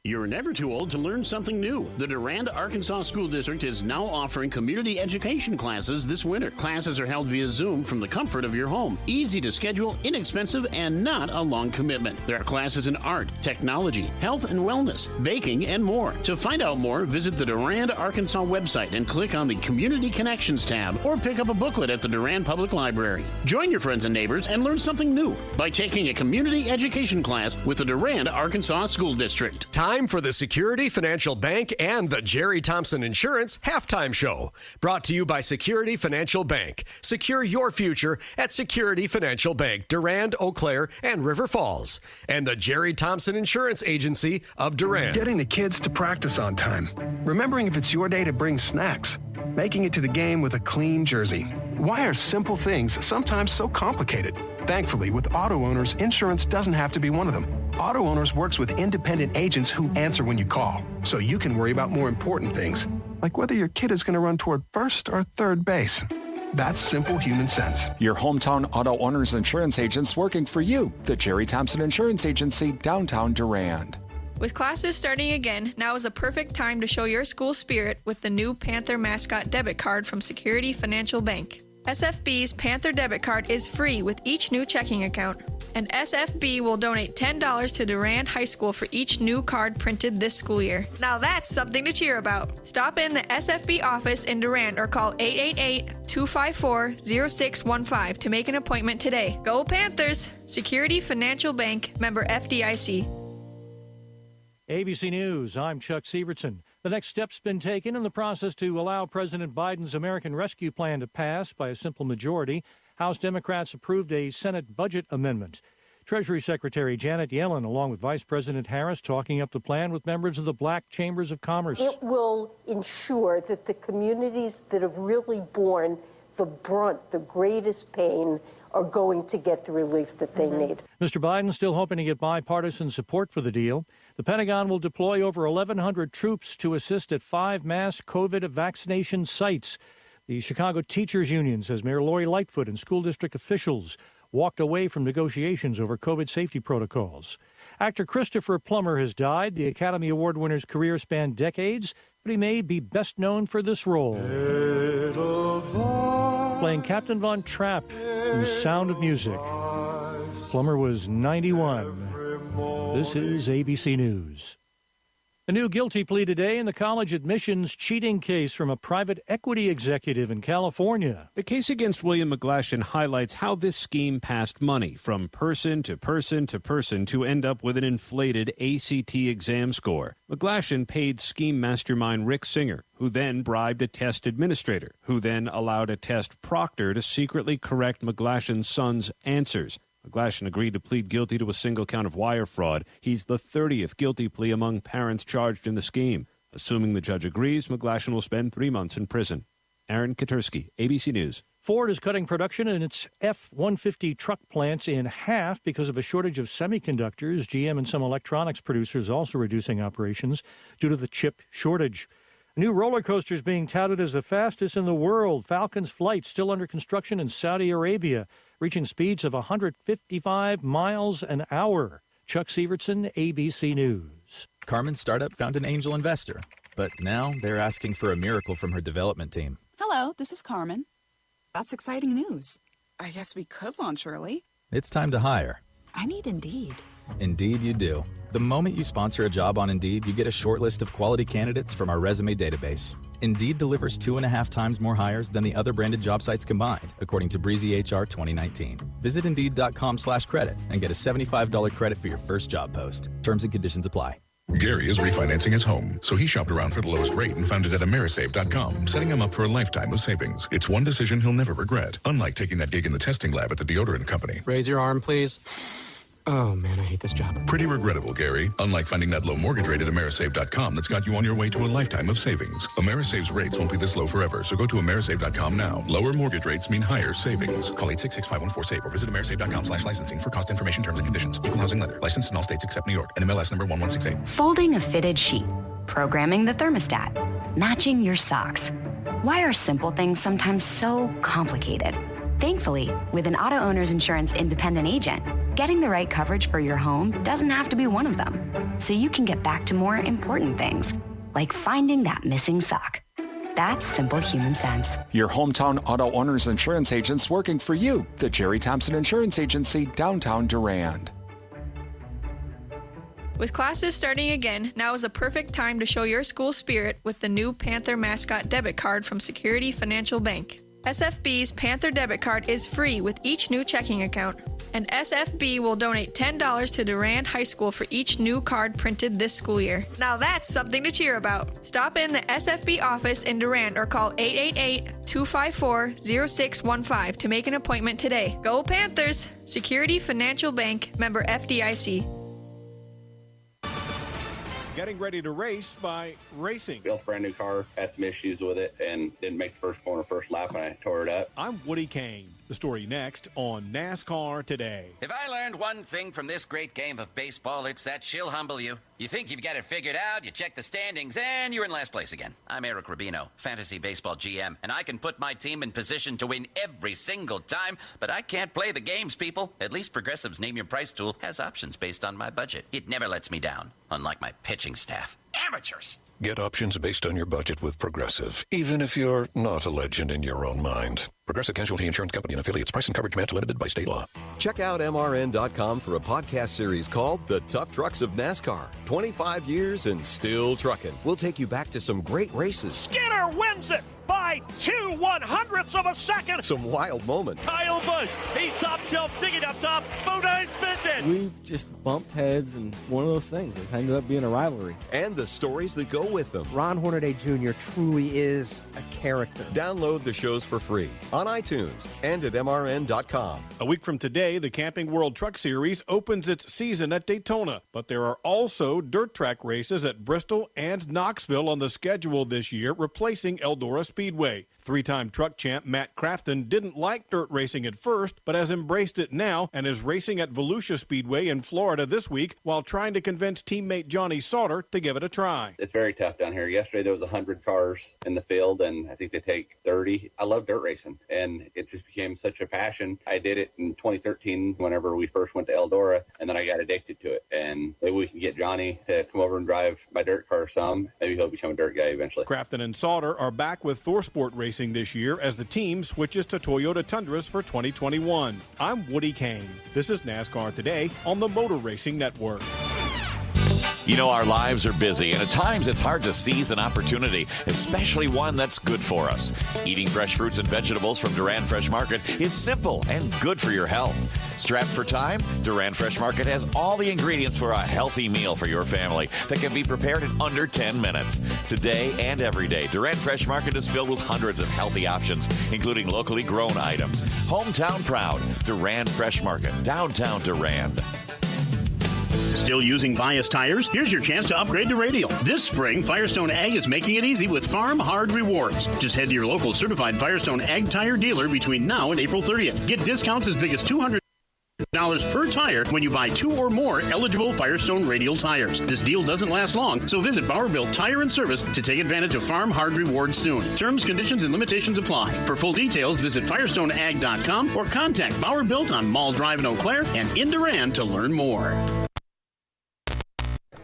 You're never too old to learn something new. The Durand, Arkansas School District is now offering community education classes this winter. Classes are held via Zoom from the comfort of your home. Easy to schedule, inexpensive, and not a long commitment. There are classes in art, technology, health and wellness, baking, and more. To find out more, visit the Durand, Arkansas website and click on the Community Connections tab or pick up a booklet at the Durand Public Library. Join your friends and neighbors and learn something new by taking a community education class with the Durand, Arkansas School District. Time for the Security Financial Bank and the Jerry Thompson Insurance Halftime Show. Brought to you by Security Financial Bank. Secure your future at Security Financial Bank, Durand, Eau Claire, and River Falls. And the Jerry Thompson Insurance Agency of Durand. Getting the kids to practice on time. Remembering if it's your day to bring snacks. Making it to the game with a clean jersey. Why are simple things sometimes so complicated? Thankfully, with Auto Owners, insurance doesn't have to be one of them. Auto Owners works with independent agents who answer when you call, so you can worry about more important things, like whether your kid is going to run toward first or third base. That's simple human sense. Your hometown auto owner's insurance agents working for you. The Jerry Thompson Insurance Agency, downtown Durand. With classes starting again, now is a perfect time to show your school spirit with the new Panther mascot debit card from Security Financial Bank. SFB's Panther debit card is free with each new checking account, and SFB will donate $10 to Durand High School for each new card printed this school year. Now that's something to cheer about. Stop in the SFB office in Durand or call 888-254-0615 to make an appointment today. Go Panthers! Security Financial Bank, member FDIC. ABC News, I'm Chuck Sievertson. The next step's been taken in the process to allow President Biden's American Rescue Plan to pass by a simple majority. House Democrats approved a Senate budget amendment. Treasury Secretary Janet Yellen, along with Vice President Harris, talking up the plan with members of the Black Chambers of Commerce. It will ensure that the communities that have really borne the brunt, the greatest pain, are going to get the relief that they need. Mr. Biden still hoping to get bipartisan support for the deal. The Pentagon will deploy over 1,100 troops to assist at 5 mass COVID vaccination sites. The Chicago Teachers Union says Mayor Lori Lightfoot and school district officials walked away from negotiations over COVID safety protocols. Actor Christopher Plummer has died. The Academy Award winner's career spanned decades, but he may be best known for this role, playing Captain Von Trapp in Sound of Music. Plummer was 91. This is ABC News. A new guilty plea today in the college admissions cheating case from a private equity executive in California. The case against William McGlashan highlights how this scheme passed money from person to person to person to end up with an inflated ACT exam score. McGlashan paid scheme mastermind Rick Singer, who then bribed a test administrator, who then allowed a test proctor to secretly correct McGlashan's son's answers. McGlashan agreed to plead guilty to a single count of wire fraud. He's the 30th guilty plea among parents charged in the scheme. Assuming the judge agrees, McGlashan will spend 3 months in prison. Aaron Katursky, ABC News. Ford is cutting production in its F-150 truck plants in half because of a shortage of semiconductors. GM and some electronics producers also reducing operations due to the chip shortage. A new roller coaster is being touted as the fastest in the world. Falcon's Flight still under construction in Saudi Arabia, reaching speeds of 155 miles an hour. Chuck Sievertson, ABC News. Carmen's startup found an angel investor, but now they're asking for a miracle from her development team. Hello, this is Carmen. That's exciting news. I guess we could launch early. It's time to hire. I need Indeed. Indeed you do. The moment you sponsor a job on Indeed, you get a short list of quality candidates from our resume database. Indeed delivers 2.5 times more hires than the other branded job sites combined, according to Breezy HR 2019. Visit Indeed.com/credit and get a $75 credit for your first job post. Terms and conditions apply. Gary is refinancing his home, so he shopped around for the lowest rate and found it at Amerisave.com, setting him up for a lifetime of savings. It's one decision he'll never regret, unlike taking that gig in the testing lab at the deodorant company. Raise your arm, please. Oh, man, I hate this job. Pretty regrettable, Gary. Unlike finding that low mortgage rate at Amerisave.com that's got you on your way to a lifetime of savings. Amerisave's rates won't be this low forever, so go to Amerisave.com now. Lower mortgage rates mean higher savings. Call 866-514-SAVE or visit Amerisave.com/licensing for cost information, terms and conditions. Equal housing lender. Licensed in all states except New York. NMLS number 1168. Folding a fitted sheet. Programming the thermostat. Matching your socks. Why are simple things sometimes so complicated? Thankfully, with an auto owner's insurance independent agent, getting the right coverage for your home doesn't have to be one of them. So you can get back to more important things, like finding that missing sock. That's simple human sense. Your hometown auto owner's insurance agents working for you. The Jerry Thompson Insurance Agency, downtown Durand. With classes starting again, now is a perfect time to show your school spirit with the new Panther mascot debit card from Security Financial Bank. SFB's Panther debit card is free with each new checking account, and SFB will donate $10 to Durand High School for each new card printed this school year. Now that's something to cheer about. Stop in the SFB office in Durand or call 888-254-0615 to make an appointment today. Go Panthers! Security Financial Bank, member FDIC. Getting ready to race by racing. Built a brand new car, had some issues with it, and didn't make the first corner, first lap, and I tore it up. I'm Woody Kane. The story next on NASCAR Today. If I learned one thing from this great game of baseball, it's that she'll humble you. You think you've got it figured out, you check the standings, and you're in last place again. I'm Eric Rubino, Fantasy Baseball GM, and I can put my team in position to win every single time, but I can't play the games, people. At least Progressive's Name Your Price tool has options based on my budget. It never lets me down, unlike my pitching staff. Amateurs! Get options based on your budget with Progressive, even if you're not a legend in your own mind. Progressive Casualty Insurance Company and affiliates. Price and coverage match limited by state law. Check out MRN.com for a podcast series called The Tough Trucks of NASCAR. 25 years and still trucking. We'll take you back to some great races. Skinner wins it by 2/100ths of a second. Some wild moments. Kyle Busch, he's top shelf digging up top. Bodine spins it. We just bumped heads, and one of those things. It ended up being a rivalry. And the stories that go with them. Ron Hornaday Jr. truly is a character. Download the shows for free on iTunes and at MRN.com. A week from today, the Camping World Truck Series opens its season at Daytona, but there are also dirt track races at Bristol and Knoxville on the schedule this year, replacing Eldora Speedway. Three-time truck champ Matt Crafton didn't like dirt racing at first, but has embraced it now and is racing at Volusia Speedway in Florida this week while trying to convince teammate Johnny Sauter to give it a try. It's very tough down here. Yesterday there was 100 cars in the field, and I think they take 30. I love dirt racing, and it just became such a passion. I did it in 2013 whenever we first went to Eldora, and then I got addicted to it. And maybe we can get Johnny to come over and drive my dirt car some. Maybe he'll become a dirt guy eventually. Crafton and Sauter are back with ThorSport Racing this year as the team switches to Toyota Tundras for 2021. I'm Woody Kane. This is NASCAR Today on the Motor Racing Network. You know, our lives are busy, and at times it's hard to seize an opportunity, especially one that's good for us. Eating fresh fruits and vegetables from Durand Fresh Market is simple and good for your health. Strapped for time, Durand Fresh Market has all the ingredients for a healthy meal for your family that can be prepared in under 10 minutes. Today and every day, Durand Fresh Market is filled with hundreds of healthy options, including locally grown items. Hometown proud, Durand Fresh Market, downtown Durand. Still using bias tires? Here's your chance to upgrade to Radial. This spring, Firestone Ag is making it easy with Farm Hard Rewards. Just head to your local certified Firestone Ag tire dealer between now and April 30th. Get discounts as big as $200 per tire when you buy 2 or more eligible Firestone Radial tires. This deal doesn't last long, so visit Bowerville Tire and Service to take advantage of Farm Hard Rewards soon. Terms, conditions, and limitations apply. For full details, visit FirestoneAg.com or contact Bowerbuilt on Mall Drive in Eau Claire and in Durand to learn more.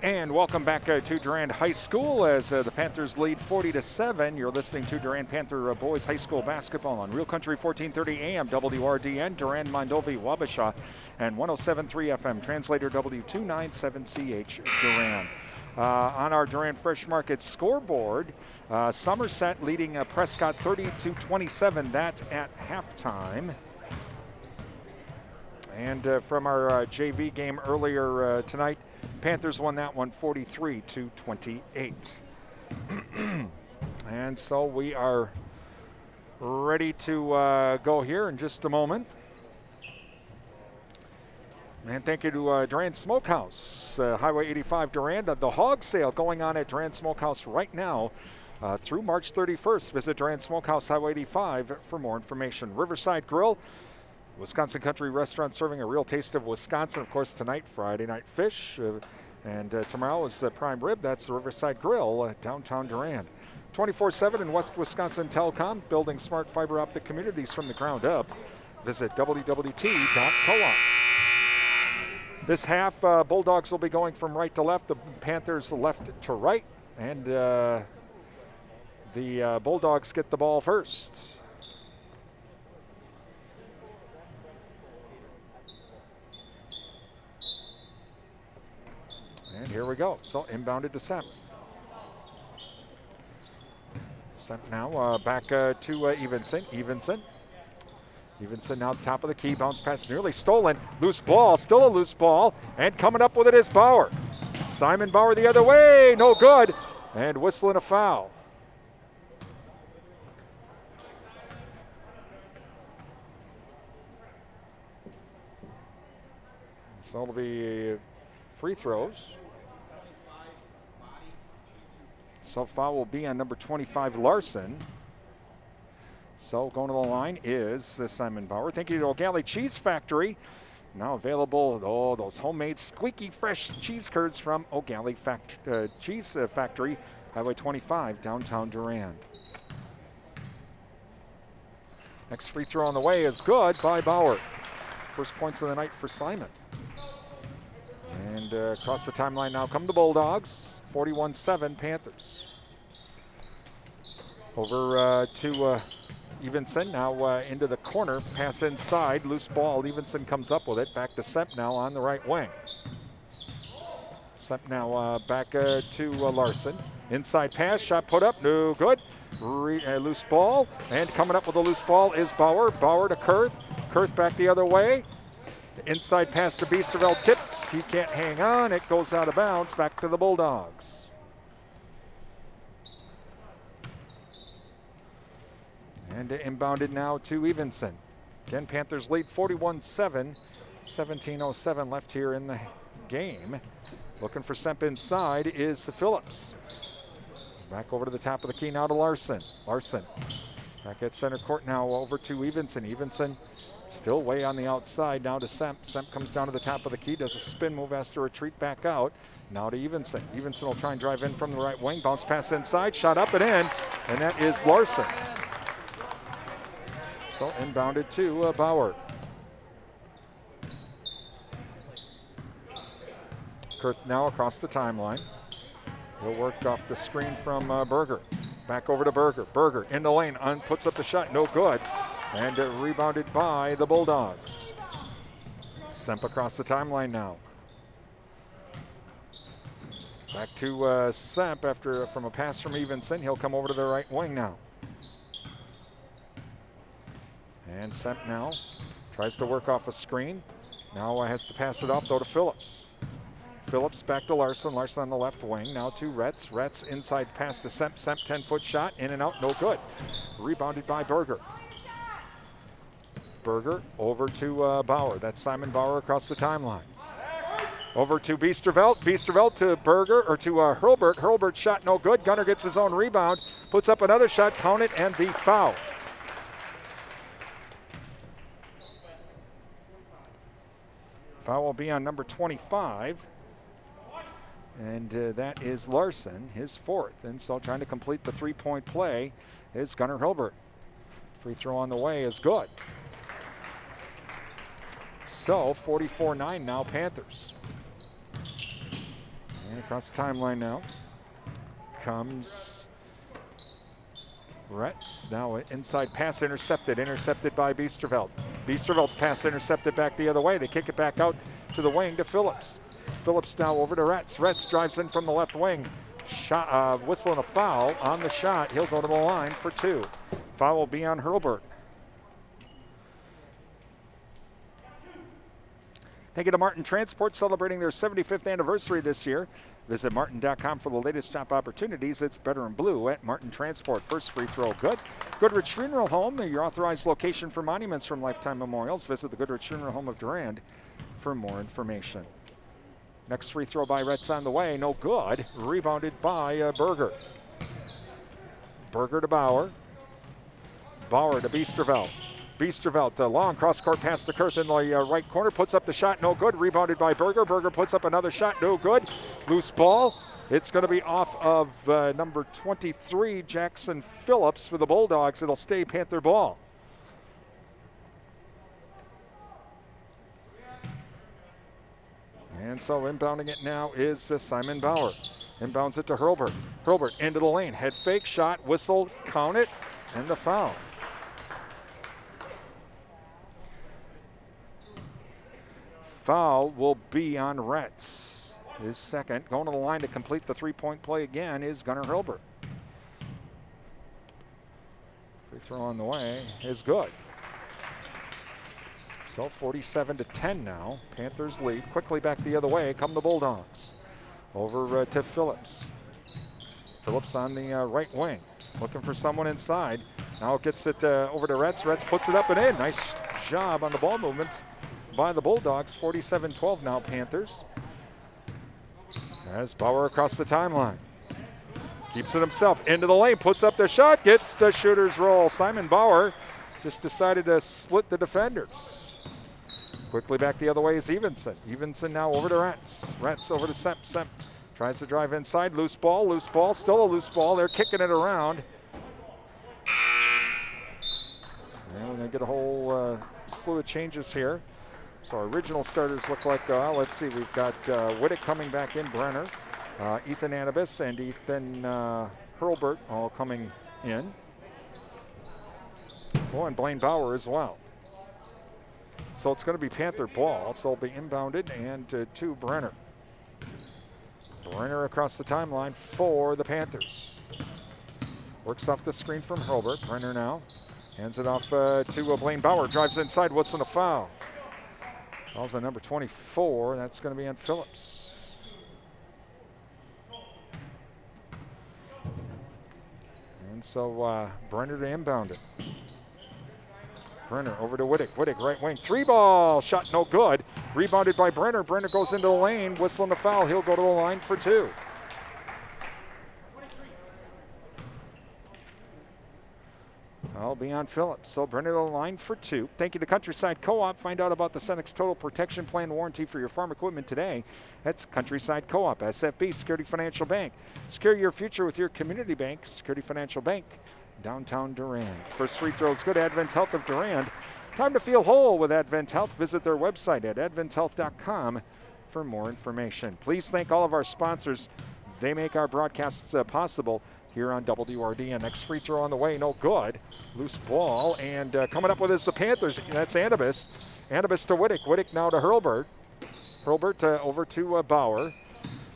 And welcome back to Durand High School as the Panthers lead 40-7. You're listening to Durand Panther Boys High School basketball on Real Country 1430 AM, WRDN, Durand, Mondovi, Wabasha, and 107.3 FM, translator W297CH Durand. On our Durand Fresh Market scoreboard, Somerset leading Prescott 30-27, that at halftime. And from our JV game earlier tonight, Panthers won that one 43-28. And so we are ready to go here in just a moment. And thank you to Durand Smokehouse, Highway 85 Durand. The hog sale going on at Durand Smokehouse right now through March 31st. Visit Durand Smokehouse, Highway 85 for more information. Riverside Grill, Wisconsin country restaurant serving a real taste of Wisconsin. Of course, tonight, Friday Night Fish, and tomorrow is Prime Rib. That's the Riverside Grill, downtown Durand. 24/7 in West Wisconsin Telecom, building smart fiber optic communities from the ground up. Visit wwt.coop. This half, Bulldogs will be going from right to left, the Panthers left to right, and the Bulldogs get the ball first. And here we go. So inbounded to Semp. Semp now back to Evenson. Evenson now top of the key. Bounce pass nearly stolen. Loose ball. Still a loose ball. And coming up with it is Bauer. Simon Bauer the other way. No good. And whistling a foul. So it'll be free throws. So foul will be on number 25, Larson. So going to the line is Simon Bauer. Thank you to O'Galley Cheese Factory. Now available, those homemade squeaky fresh cheese curds from O'Galley Cheese Factory, Highway 25, downtown Durand. Next free throw on the way is good by Bauer. First points of the night for Simon. And across the timeline now come the Bulldogs, 41-7 Panthers. Over to Evenson now into the corner, pass inside, loose ball. Evenson comes up with it. Back to Semp now on the right wing. Semp now back to Larson. Inside pass, shot put up, no good. Loose ball, and coming up with a loose ball is Bauer. Bauer to Kurth. Kurth back the other way. The inside pass to Biesterveld tipped. He can't hang on. It goes out of bounds. Back to the Bulldogs. And inbounded now to Evenson. Again, Panthers lead 41-7. 17:07 left here in the game. Looking for Semp inside is Phillips. Back over to the top of the key now to Larson. Larson back at center court now over to Evenson. Evenson still way on the outside now to Semp. Semp comes down to the top of the key, does a spin move, has to retreat back out. Now to Evenson. Evenson will try and drive in from the right wing. Bounce pass inside, shot up and in, and that is Larson. So inbounded to Bauer. Kurth now across the timeline. He'll work off the screen from Berger. Back over to Berger. Berger in the lane, puts up the shot, no good. And rebounded by the Bulldogs. Semp across the timeline now. Back to Semp from a pass from Evenson. He'll come over to the right wing now. And Semp now tries to work off a screen. Now has to pass it off though to Phillips. Phillips back to Larson. Larson on the left wing. Now to Retz. Retz inside pass to Semp. Semp 10-foot shot. In and out. No good. Rebounded by Berger. Berger over to Bauer. That's Simon Bauer across the timeline. Over to Biesterveld. Biesterveld to Berger or to Hurlbert. Hurlbert shot no good. Gunner gets his own rebound. Puts up another shot. Count it and the foul. Foul will be on number 25. And that is Larson, his fourth. And so trying to complete the three-point play is Gunnar Hilbert. Free throw on the way is good. So 44-9 now Panthers. And across the timeline now comes Retz. Now inside pass intercepted by Biesterveld. Biesterveld's pass intercepted back the other way. They kick it back out to the wing to Phillips. Phillips now over to Retz. Retz drives in from the left wing. Shot, whistling a foul on the shot. He'll go to the line for two. Foul will be on Hurlbert. Thank you to Martin Transport, celebrating their 75th anniversary this year. Visit martin.com for the latest job opportunities. It's better in blue at Martin Transport. First free throw, good. Goodrich Funeral Home, your authorized location for monuments from Lifetime Memorials. Visit the Goodrich Funeral Home of Durand for more information. Next free throw by Retz on the way, no good. Rebounded by Berger. Berger to Bauer. Bauer to Biesterveld. Biesterveld, the long cross-court pass to Kurth in the right corner, puts up the shot, no good. Rebounded by Berger. Berger puts up another shot, no good. Loose ball. It's going to be off of number 23, Jackson Phillips for the Bulldogs. It'll stay Panther ball. And so inbounding it now is Simon Bauer. Inbounds it to Hurlbert. Hurlbert into the lane. Head fake, shot, whistled, count it, and the foul. Foul will be on Retz. His second. Going to the line to complete the three-point play again is Gunnar Hurlbert. Free throw on the way is good. So 47-10 now. Panthers lead. Quickly back the other way come the Bulldogs. Over to Phillips. Phillips on the right wing. Looking for someone inside. Now gets it over to Retz. Retz puts it up and in. Nice job on the ball movement by the Bulldogs. 47-12 now Panthers. As Bauer across the timeline. Keeps it himself. Into the lane. Puts up the shot. Gets the shooter's roll. Simon Bauer just decided to split the defenders. Quickly back the other way is Evenson. Evenson now over to Retz. Retz over to Semp. Semp tries to drive inside. Loose ball. Still a loose ball. They're kicking it around. And we're going to get a whole slew of changes here. So our original starters look like, let's see, we've got Whittick coming back in, Brenner, Ethan Anibis and Ethan Hurlbert all coming in. Oh, and Blaine Bauer as well. So it's going to be Panther ball. So it'll be inbounded and to Brenner. Brenner across the timeline for the Panthers. Works off the screen from Hurlbert. Brenner now hands it off to Blaine Bauer. Drives inside, whistling a foul. Fouls on number 24. That's going to be on Phillips. And so Brenner to inbound it. Brenner over to Whittick. Whittick right wing. 3-ball. Shot no good. Rebounded by Brenner. Brenner goes into the lane. Whistling the foul. He'll go to the line for 2. Foul be on Phillips. So Brenner to the line for 2. Thank you to Countryside Co-op. Find out about the Cenex Total Protection Plan warranty for your farm equipment today. That's Countryside Co-op. SFB, Security Financial Bank. Secure your future with your community bank. Security Financial Bank. Downtown Durand. First free throw is good. Advent Health of Durand. Time to feel whole with Advent Health. Visit their website at adventhealth.com for more information. Please thank all of our sponsors. They make our broadcasts possible here on WRDN. Next free throw on the way, no good. Loose ball, and coming up with is the Panthers. That's Anibis. Anibis to Whittick. Whittick now to Hurlbert. Hurlbert over to Bauer.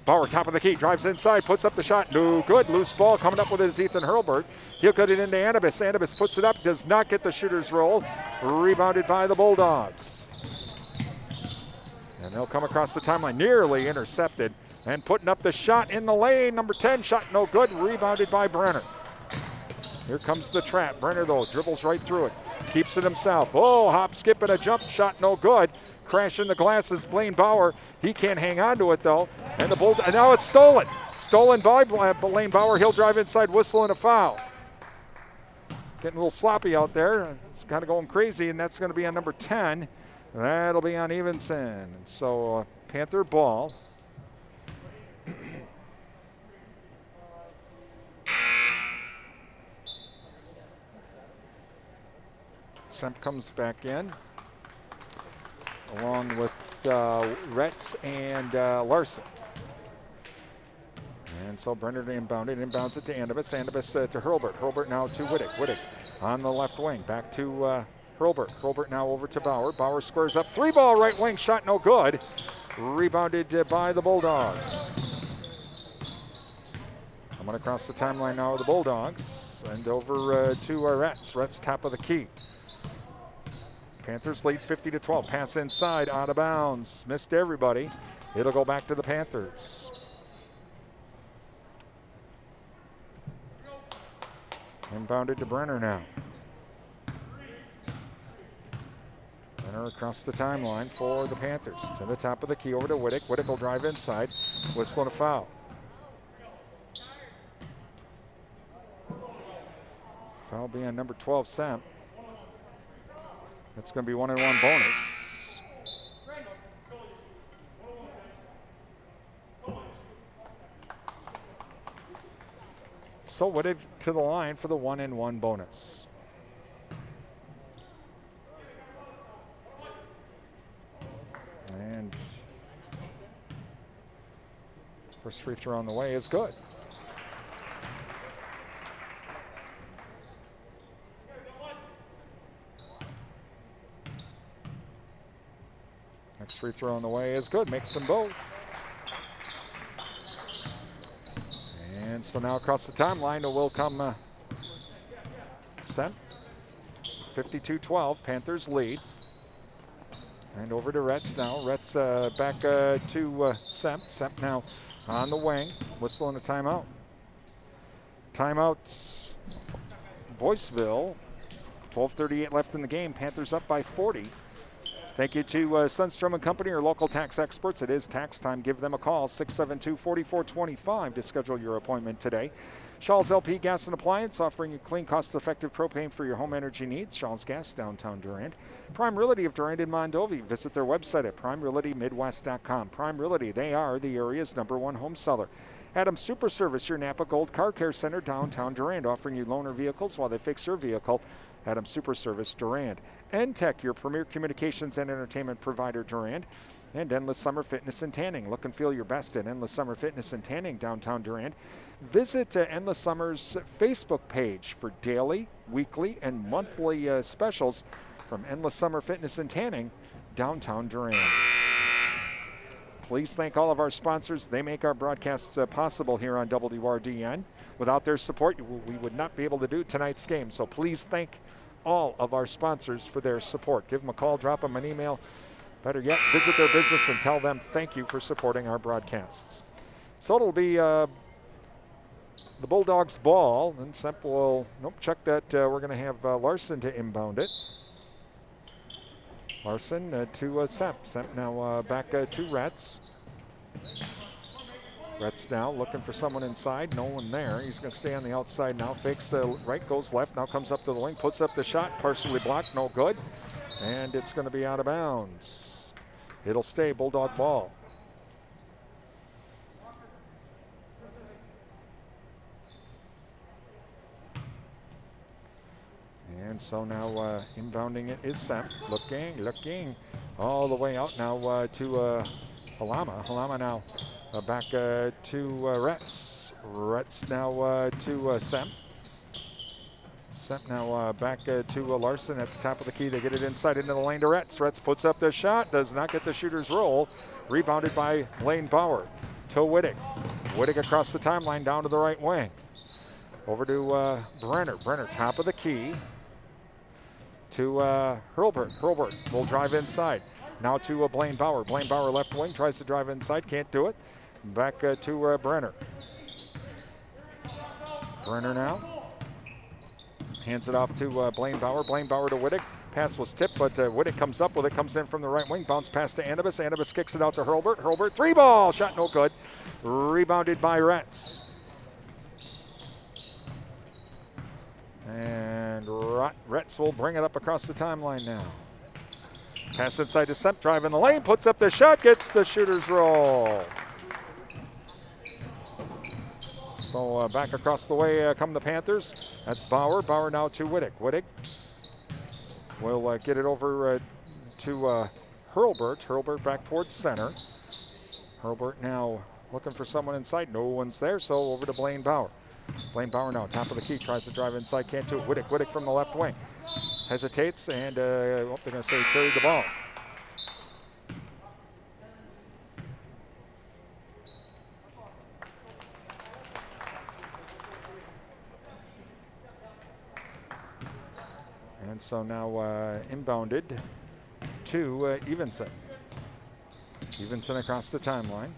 Bauer, top of the key, drives inside, puts up the shot. No good. Loose ball coming up with is Ethan Hurlbert. He'll cut it into Anibis. Anibis puts it up, does not get the shooter's roll. Rebounded by the Bulldogs. And they'll come across the timeline, nearly intercepted. And putting up the shot in the lane. Number 10, shot no good. Rebounded by Brenner. Here comes the trap. Brenner, though, dribbles right through it. Keeps it himself. Oh, hop, skip, and a jump shot no good. Crash in the glasses, Blaine Bauer. He can't hang on to it, though. And the Bull. And now it's stolen. Stolen by Blaine Bauer. He'll drive inside, whistling a foul. Getting a little sloppy out there. It's kind of going crazy, and that's going to be on number 10. That'll be on Evenson. And so Panther ball. Semp comes back in, along with Retz and Larson. And so Brenner inbounded, inbounds it to Anibis. Anibis to Hurlbert. Hurlbert now to Whittick. Whittick on the left wing, back to Hurlbert. Hurlbert now over to Bauer. Bauer squares up. 3-ball right wing, shot no good. Rebounded by the Bulldogs. Coming across the timeline now with the Bulldogs. And over to Retz. Retz top of the key. Panthers lead 50-12. Pass inside, out of bounds. Missed everybody. It'll go back to the Panthers. Inbounded to Brenner now. Brenner across the timeline for the Panthers. To the top of the key, over to Whittick. Whittick will drive inside, whistling a foul. Foul being number 12, Semp. That's going to be 1-and-1 bonus. So Whittick to the line for the 1-and-1 bonus. And first free throw on the way is good. Next free throw on the way is good, makes them both. And so now across the timeline will come Semp. 52-12, Panthers lead. And over to Retz now. Retz back to Semp. Semp now on the wing, whistling a timeout. Timeouts, Boyceville. 12:38 left in the game. Panthers up by 40. Thank you to Sundstrom & Company, your local tax experts. It is tax time. Give them a call, 672-4425 to schedule your appointment today. Shaw's LP Gas and Appliance, offering you clean, cost-effective propane for your home energy needs. Shaw's Gas, downtown Durand. Prime Realty of Durand and Mondovi. Visit their website at primerealitymidwest.com. Prime Realty, they are the area's #1 home seller. Adams Super Service, your Napa Gold Car Care Center, downtown Durand, offering you loaner vehicles while they fix your vehicle. Adams Super Service, Durand. N-Tech, your premier communications and entertainment provider, Durand. And Endless Summer Fitness and Tanning. Look and feel your best at Endless Summer Fitness and Tanning, downtown Durand. Visit Endless Summer's Facebook page for daily, weekly, and monthly specials from Endless Summer Fitness and Tanning, downtown Durand. Please thank all of our sponsors. They make our broadcasts possible here on WRDN. Without their support, we would not be able to do tonight's game. So please thank all of our sponsors for their support. Give them a call, drop them an email. Better yet, visit their business and tell them thank you for supporting our broadcasts. So it'll be the Bulldogs ball. And Semp will, check that. We're going to have Larson to inbound it. Larson to Semp. Semp now back to Retz. Retz now looking for someone inside. No one there. He's going to stay on the outside now. Fakes right, goes left. Now comes up to the wing. Puts up the shot. Partially blocked. No good. And it's going to be out of bounds. It'll stay Bulldog ball. And so now inbounding it is Semp. Looking all the way out now to Halama. Halama now back to Retz. Retz now to Semp. Semp now back to Larson at the top of the key. They get it inside into the lane to Retz. Retz puts up the shot, does not get the shooter's roll. Rebounded by Lane Bauer to Wittig. Wittig across the timeline down to the right wing. Over to Brenner. Brenner top of the key to Hurlburt. Hurlburt will drive inside. Now to Blaine Bauer. Blaine Bauer left wing, tries to drive inside, can't do it. Back to Brenner. Brenner now. Hands it off to Blaine Bauer. Blaine Bauer to Wittig. Pass was tipped, but Wittig comes up with it, comes in from the right wing. Bounce pass to Anibus. Anibus kicks it out to Hurlburt. Hurlburt, 3-ball. Shot no good. Rebounded by Retz. And Retz will bring it up across the timeline now. Pass inside to Semp, drive in the lane, puts up the shot, gets the shooter's roll. So back across the way come the Panthers. That's Bauer. Bauer now to Wittig. Wittig will get it over to Hurlburt. Hurlburt back towards center. Hurlburt now looking for someone inside. No one's there, so over to Blaine Bauer. Blaine Bauer now, top of the key, tries to drive inside, can't do it. Wittig. Wittig from the left wing. Hesitates, and they're going to say he carried the ball. And so now inbounded to Evenson. Evenson across the timeline.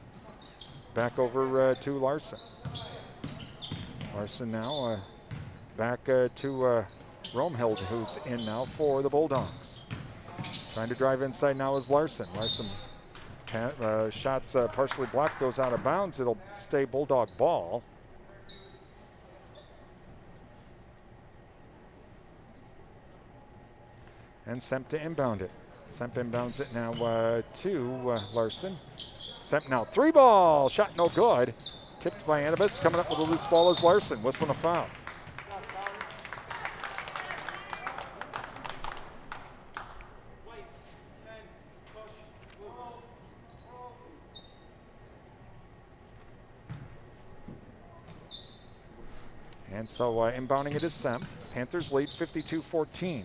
Back over to Larson. Larson now back to Romhild, who's in now for the Bulldogs. Trying to drive inside now is Larson. Larson shots partially blocked, goes out of bounds. It'll stay Bulldog ball. And Semp to inbound it. Semp inbounds it now to Larson. Semp now 3-ball. Shot no good. Tipped by Anibus. Coming up with a loose ball is Larson. Whistling a foul. And so inbounding it is Semp. Panthers lead 52-14.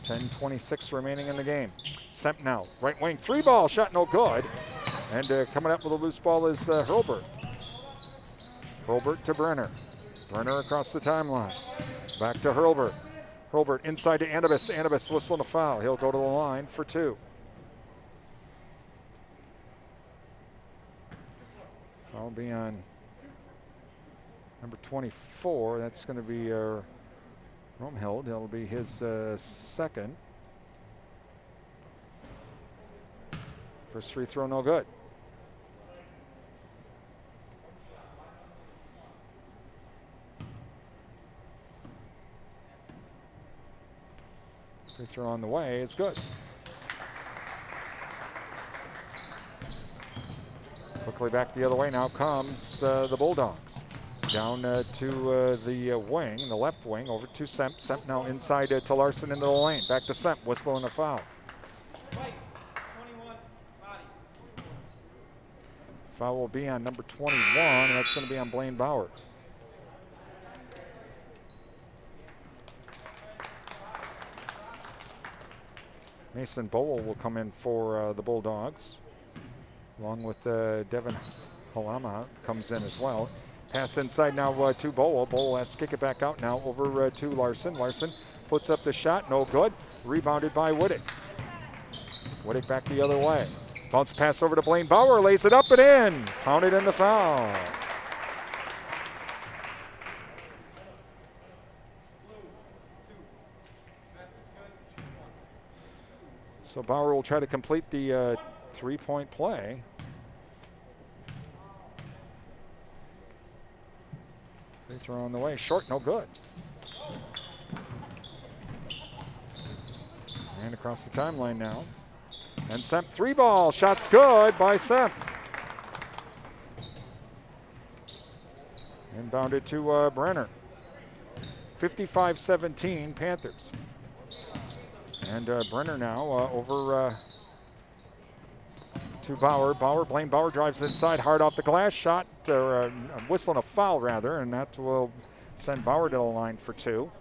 10:26 remaining in the game. Semp now, right wing, 3-ball, shot no good. And coming up with a loose ball is Hurlburt. Hurlburt to Brenner. Brenner across the timeline. Back to Hurlburt. Hurlburt inside to Anibus. Anibus whistling a foul. He'll go to the line for 2. Foul will be on number 24. That's going to be Romhild. It'll be his second. First free throw, no good. Free throw on the way is good. Quickly back the other way. Now comes the Bulldogs. Down to the wing, the left wing, over to Semp. Semp now inside to Larson into the lane. Back to Semp, whistle and a foul. Foul will be on number 21, and that's going to be on Blaine Bauer. Mason Bowell will come in for the Bulldogs, along with Devin Halama comes in as well. Pass inside now to Bowell. Bowell has to kick it back out now over to Larson. Larson puts up the shot, no good. Rebounded by Wittick. Wittick back the other way. Bounce pass over to Blaine Bauer, lays it up and in. Counted in the foul. So Bauer will try to complete the three-point play. Free throw on the way, short, no good. And across the timeline now. And Semp, three ball, shot's good by Semp. Inbounded to Brenner. 55-17 Panthers. And Brenner now over to Bauer. Blaine Bauer drives inside, hard off the glass, shot, whistling a foul rather, and that will send Bauer to the line for two.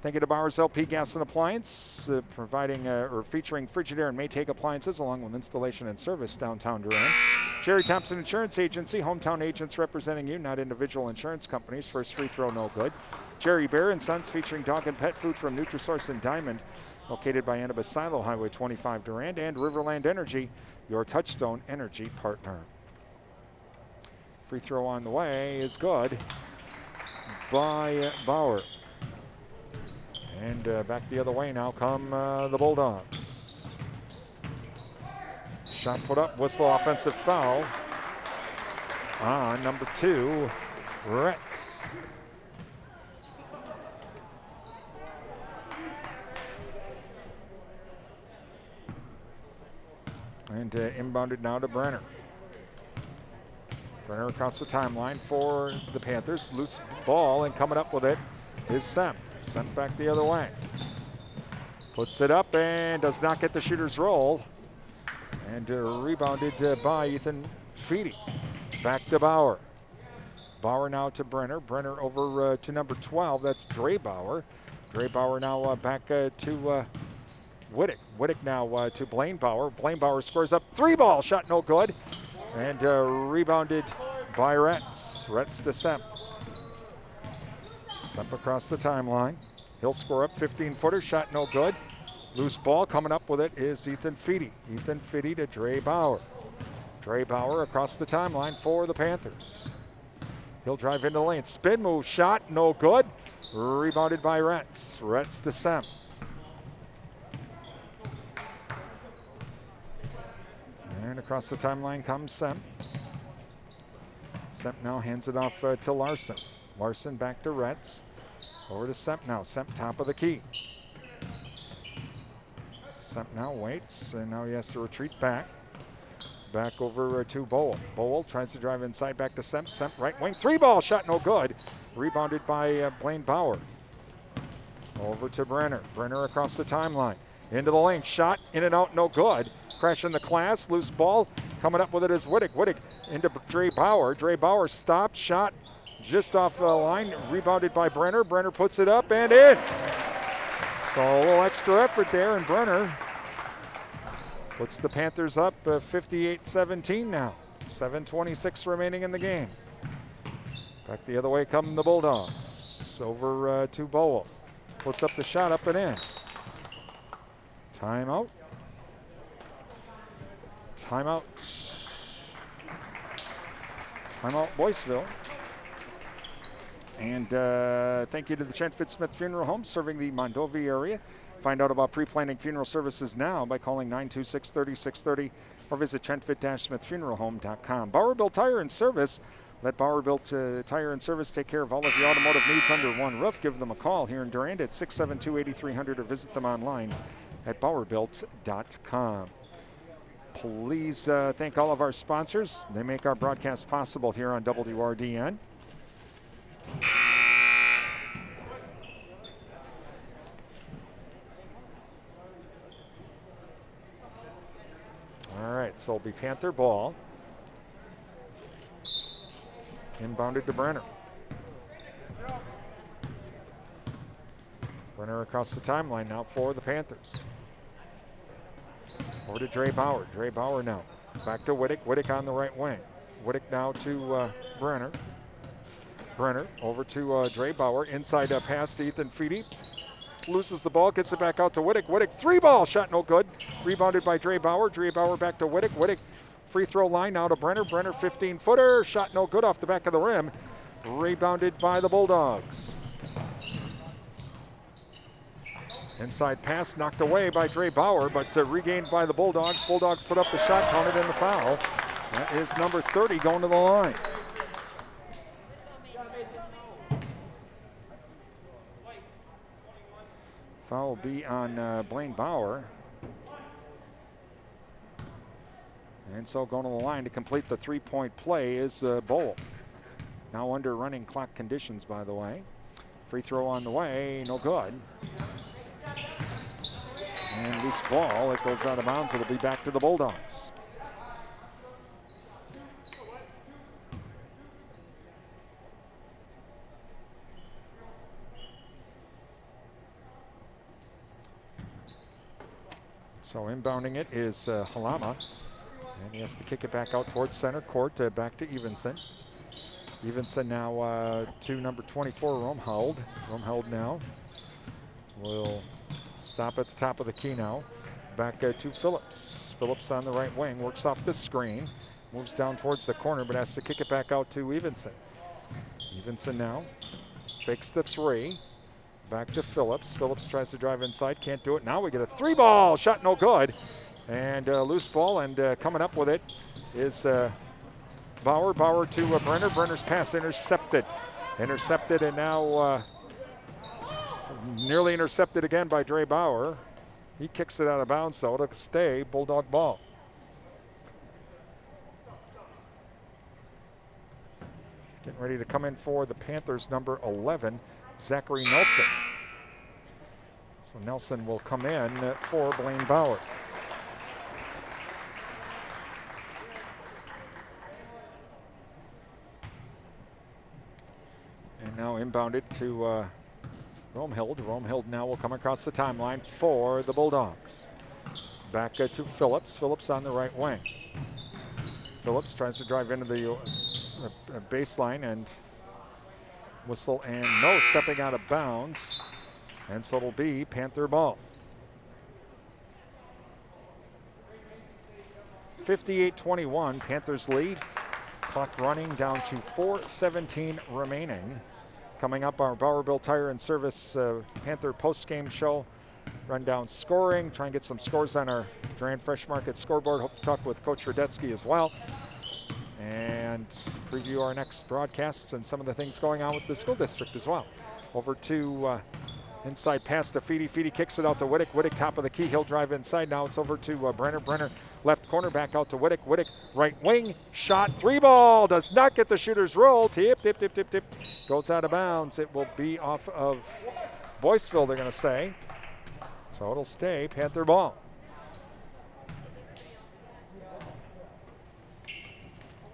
Thank you to Bauer's LP Gas and Appliance, providing or featuring Frigidaire and Maytag appliances along with installation and service downtown Durand. Jerry Thompson Insurance Agency, hometown agents representing you, not individual insurance companies. First free throw, no good. Jerry Bear and Sons, featuring dog and pet food from Nutrisource and Diamond, located by Annabas Silo, Highway 25 Durand, and Riverland Energy, your Touchstone Energy partner. Free throw on the way is good by Bauer. And back the other way now come the Bulldogs. Shot put up, whistle, offensive foul on number 2, Retz. And inbounded now to Brenner. Brenner across the timeline for the Panthers. Loose ball, and coming up with it is Semp. Sent back the other way. Puts it up and does not get the shooter's roll. And rebounded by Ethan Feedy. Back to Bauer. Bauer now to Brenner. Brenner over to number 12. That's Dre Bauer. Dre Bauer now back to Wittick. Wittick now to Blaine Bauer. Blaine Bauer scores up. Three ball shot, no good. And rebounded by Retz. Retz to Semp. Semp across the timeline. He'll score up, 15-footer, shot no good. Loose ball, coming up with it is Ethan Feedy. Ethan Feedy to Dre Bauer. Dre Bauer across the timeline for the Panthers. He'll drive into the lane. Spin move, shot, no good. Rebounded by Retz. Retz to Semp. And across the timeline comes Semp. Semp now hands it off to Larson. Larson back to Retz. Over to Semp now. Semp top of the key. Semp now waits, and now he has to retreat back. Back over to Bowell. Bowell tries to drive inside, back to Semp. Semp right wing. Three ball shot, no good. Rebounded by Blaine Bauer. Over to Brenner. Brenner across the timeline. Into the lane. Shot in and out, no good. Crash in the class. Loose ball. Coming up with it is Wittick. Wittick into Dre Bauer. Dre Bauer stopped. Shot just off the line, rebounded by Brenner. Brenner puts it up and in. So a little extra effort there, and Brenner puts the Panthers up 58-17 now. 7:26 remaining in the game. Back the other way come the Bulldogs. Over to Bowell. Puts up the shot, up and in. Timeout. Timeout. Timeout Boyceville. And thank you to the Chenfit Smith Funeral Home serving the Mondovi area. Find out about pre-planning funeral services now by calling 926-3630 or visit chenfit-smithfuneralhome.com. Bowerville Tire and Service. Let Bowerville Tire and Service take care of all of your automotive needs under one roof. Give them a call here in Durand at 672-8300 or visit them online at bowerbuilt.com. Please thank all of our sponsors. They make our broadcast possible here on WRDN. All right, so it'll be Panther ball. Inbounded to Brenner. Brenner across the timeline now for the Panthers. Over to Dre Bauer. Dre Bauer now. Back to Wittick. Wittick on the right wing. Wittick now to Brenner. Brenner over to Dre Bauer. Inside pass to Ethan Feedy. Loses the ball, gets it back out to Wittick. Wittick, 3-ball shot, no good. Rebounded by Dre Bauer. Dre Bauer back to Wittick. Wittick, free throw line now to Brenner. Brenner, 15-footer. Shot no good off the back of the rim. Rebounded by the Bulldogs. Inside pass knocked away by Dre Bauer, but regained by the Bulldogs. Bulldogs put up the shot, counted in the foul. That is number 30 going to the line. Foul will be on Blaine Bauer. And so going to the line to complete the three-point play is Bowl. Now under running clock conditions, by the way. Free throw on the way, no good. And loose ball, it goes out of bounds. It'll be back to the Bulldogs. So inbounding it is Halama. And he has to kick it back out towards center court, back to Evenson. Evenson now to number 24, Romheld. Romheld now will stop at the top of the key now. Back to Phillips. Phillips on the right wing, works off the screen. Moves down towards the corner, but has to kick it back out to Evenson. Evenson now fakes the three. Back to Phillips. Phillips tries to drive inside, can't do it. Now we get a 3-ball shot, no good. And loose ball, and coming up with it is Bauer. Bauer to Brenner. Brenner's pass intercepted. Intercepted, and now nearly intercepted again by Dre Bauer. He kicks it out of bounds, so it'll stay Bulldog ball. Getting ready to come in for the Panthers, number 11, Zachary Nelson. So Nelson will come in for Blaine Bauer. And now inbounded to Romheld. Romheld now will come across the timeline for the Bulldogs. Back to Phillips. Phillips on the right wing. Phillips tries to drive into the baseline and whistle, and no, stepping out of bounds. And so it'll be Panther ball. 58-21, Panthers lead. Clock running down to 4:17 remaining. Coming up, our Bowerville Tire and Service Panther post-game show. Run down scoring, try and get some scores on our Durand Fresh Market scoreboard. Hope to talk with Coach Radetsky as well. And preview our next broadcasts and some of the things going on with the school district as well. Over to inside pass to Feedy. Feedy kicks it out to Wittick. Wittick top of the key. He'll drive inside. Now it's over to Brenner. Brenner left corner, back out to Wittick. Wittick right wing. Shot. 3-ball. Does not get the shooter's roll. Tip, tip, tip, tip, tip. Goes out of bounds. It will be off of Boyceville, they're going to say. So it'll stay Panther ball.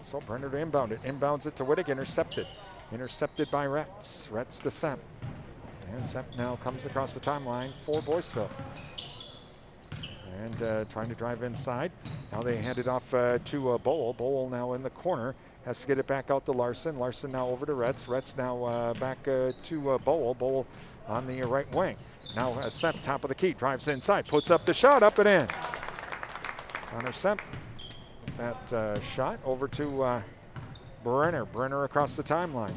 So Brenner to inbound it. Inbounds it to Wittick. Intercepted. Intercepted by Retz. Retz to Semp. And Semp now comes across the timeline for Boyceville. And trying to drive inside. Now they hand it off to Bowl. Bowl now in the corner. Has to get it back out to Larson. Larson now over to Retz. Retz now back to Bowl. Bowl on the right wing. Now Semp top of the key. Drives inside. Puts up the shot. Up and in. Connor Semp. That shot over to Brenner. Brenner across the timeline.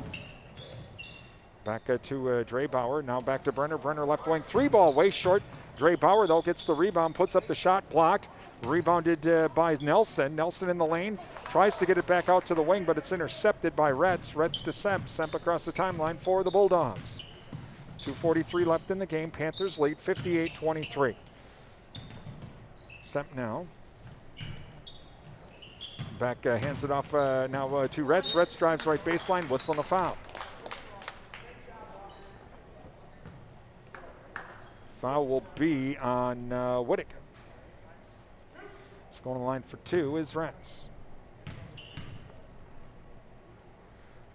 Back to Dre Bauer. Now back to Brenner. Brenner left wing. 3-ball way short. Dre Bauer, though, gets the rebound, puts up the shot, blocked. Rebounded by Nelson. Nelson in the lane. Tries to get it back out to the wing, but it's intercepted by Retz. Retz to Semp. Semp across the timeline for the Bulldogs. 2:43 left in the game. Panthers lead 58-23. Semp now. Back hands it off now to Retz. Retz drives right baseline. Whistle and a foul. Foul will be on Wittig. Just going to the line for 2 is Retz.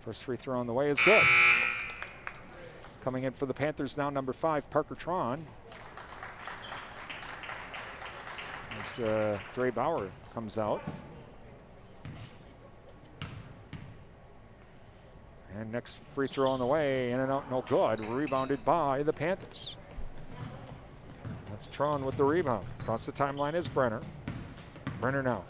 First free throw on the way is good. Coming in for the Panthers now, number 5, Parker Tron. As Dre Bauer comes out. And next free throw on the way, in and out, no good. Rebounded by the Panthers. That's Tron with the rebound. Across the timeline is Brenner. Brenner now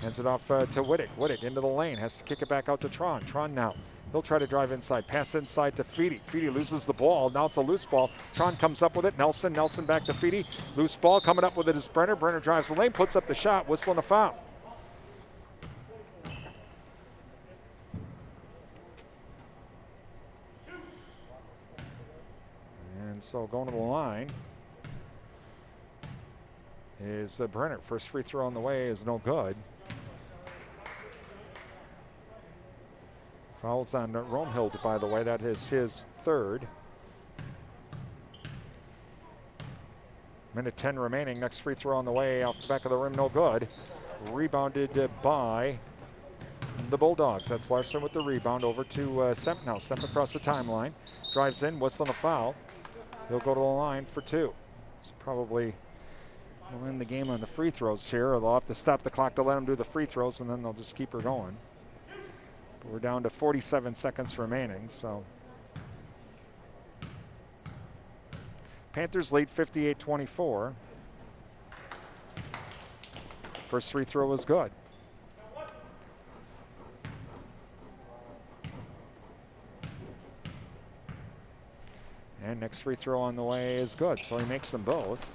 hands it off to Wittig. Wittig into the lane, has to kick it back out to Tron. Tron now, he'll try to drive inside. Pass inside to Feedy. Feedy loses the ball. Now it's a loose ball. Tron comes up with it. Nelson back to Feedy. Loose ball coming up with it is Brenner. Brenner drives the lane, puts up the shot, whistle and a foul. And so going to the line is Brenner. First free throw on the way is no good. Fouls on Romehild, by the way. That is his 3rd. Minute 10 remaining. Next free throw on the way, off the back of the rim, no good. Rebounded by the Bulldogs. That's Larson with the rebound over to Semp now. Semp across the timeline. Drives in, whistle and a foul. He'll go to the line for 2. So probably will end the game on the free throws here, or they'll have to stop the clock to let him do the free throws, and then they'll just keep her going. But we're down to 47 seconds remaining, so. Panthers lead 58-24. First free throw was good. And next free throw on the way is good, so he makes them both.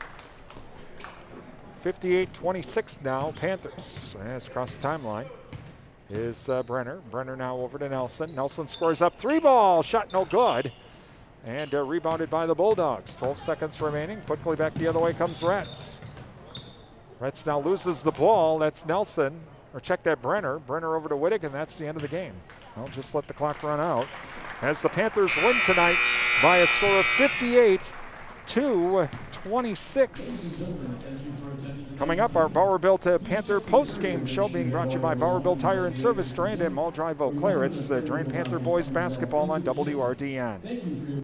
58-26 now, Panthers. As across the timeline is Brenner. Brenner now over to Nelson. Nelson scores up, 3-ball, shot no good. And rebounded by the Bulldogs. 12 seconds remaining. Quickly back the other way comes Retz. Retz now loses the ball. That's Nelson. Or check that, Brenner. Brenner over to Wittig, and that's the end of the game. Well, just let the clock run out. As the Panthers win tonight by a score of 58-26. Coming up, our Bowerbilt Panther post-game show being brought to you by Bowerbilt Tire and Service, Durand and Mall Drive, Eau Claire. It's Durand Panther boys basketball on WRDN.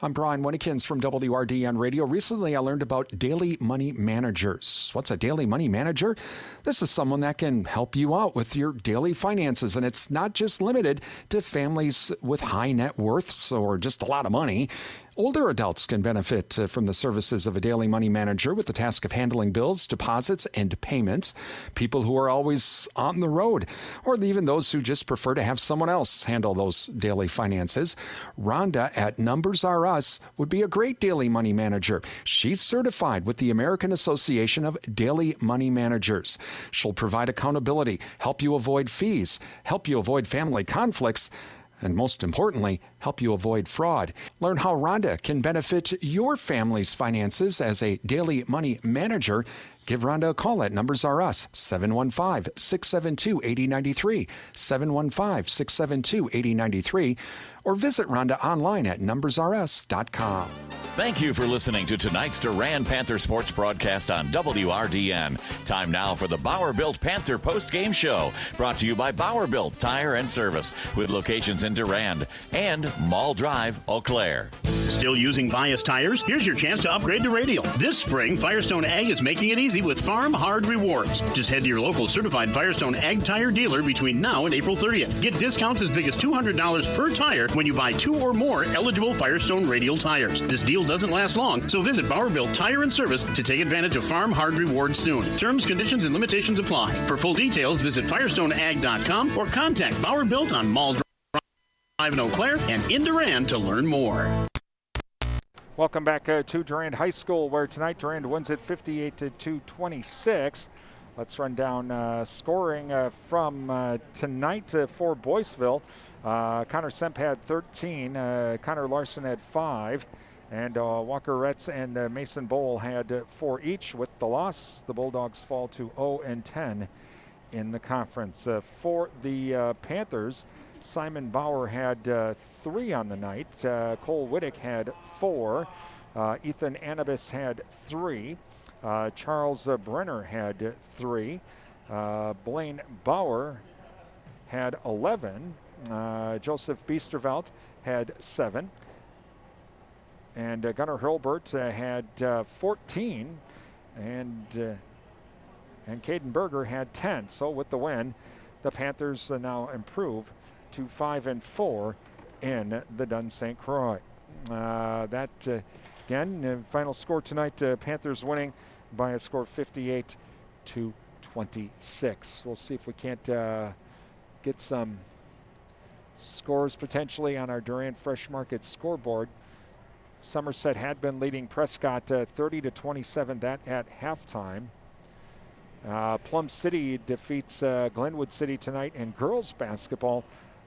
I'm Brian Winnikins from WRDN Radio. Recently, I learned about daily money managers. What's a daily money manager? This is someone that can help you out with your daily finances, and it's not just limited to families with high net worths or just a lot of money. Older adults can benefit from the services of a daily money manager with the task of handling bills, deposits, and payments. People who are always on the road, or even those who just prefer to have someone else handle those daily finances. Rhonda at Numbers R Us would be a great daily money manager. She's certified with the American Association of Daily Money Managers. She'll provide accountability, help you avoid fees, help you avoid family conflicts, and most importantly, help you avoid fraud. Learn how Rhonda can benefit your family's finances as a daily money manager. Give Rhonda a call at Numbers R Us, 715-672-8093, 715-672-8093, or visit Rhonda online at numbersrs.com. Thank you for listening to tonight's Durand Panther Sports broadcast on WRDN. Time now for the Bowerbilt Panther post-game show, brought to you by Bowerbilt Tire and Service, with locations in Durand and Mall Drive, Eau Claire. Still using biased tires? Here's your chance to upgrade to Radial. This spring, Firestone Ag is making it easy with Farm Hard Rewards. Just head to your local certified Firestone Ag tire dealer between now and April 30th. Get discounts as big as $200 per tire when you buy 2 or more eligible Firestone Radial tires. This deal doesn't last long, so visit Bowerville Tire and Service to take advantage of Farm Hard Rewards soon. Terms, conditions, and limitations apply. For full details, visit firestoneag.com or contact Bowerbuilt on Mall Drive in Eau Claire and in Durand to learn more. Welcome back to Durand High School, where tonight Durand wins it 58-26. Let's run down scoring from tonight for Boyceville. Connor Semp had 13, Connor Larson had 5, and Walker Retz and Mason Bowl had 4 each. With the loss, the Bulldogs fall to 0-10 in the conference. For the Panthers, Simon Bauer had 3 on the night. Cole Wittick had 4. Ethan Anibis had 3. Charles Brenner had 3. Blaine Bauer had 11. Joseph Biesterveld had 7. And Gunnar Hurlbert had 14. And Caden Berger had 10. So with the win, the Panthers now improve to 5-4 in the Dunn St. Croix. Again, final score tonight, Panthers winning by a score of 58-26. We'll see if we can't get some scores potentially on our Durand Fresh Market scoreboard. Somerset had been leading Prescott 30-27, that at halftime. Plum City defeats Glenwood City tonight in girls basketball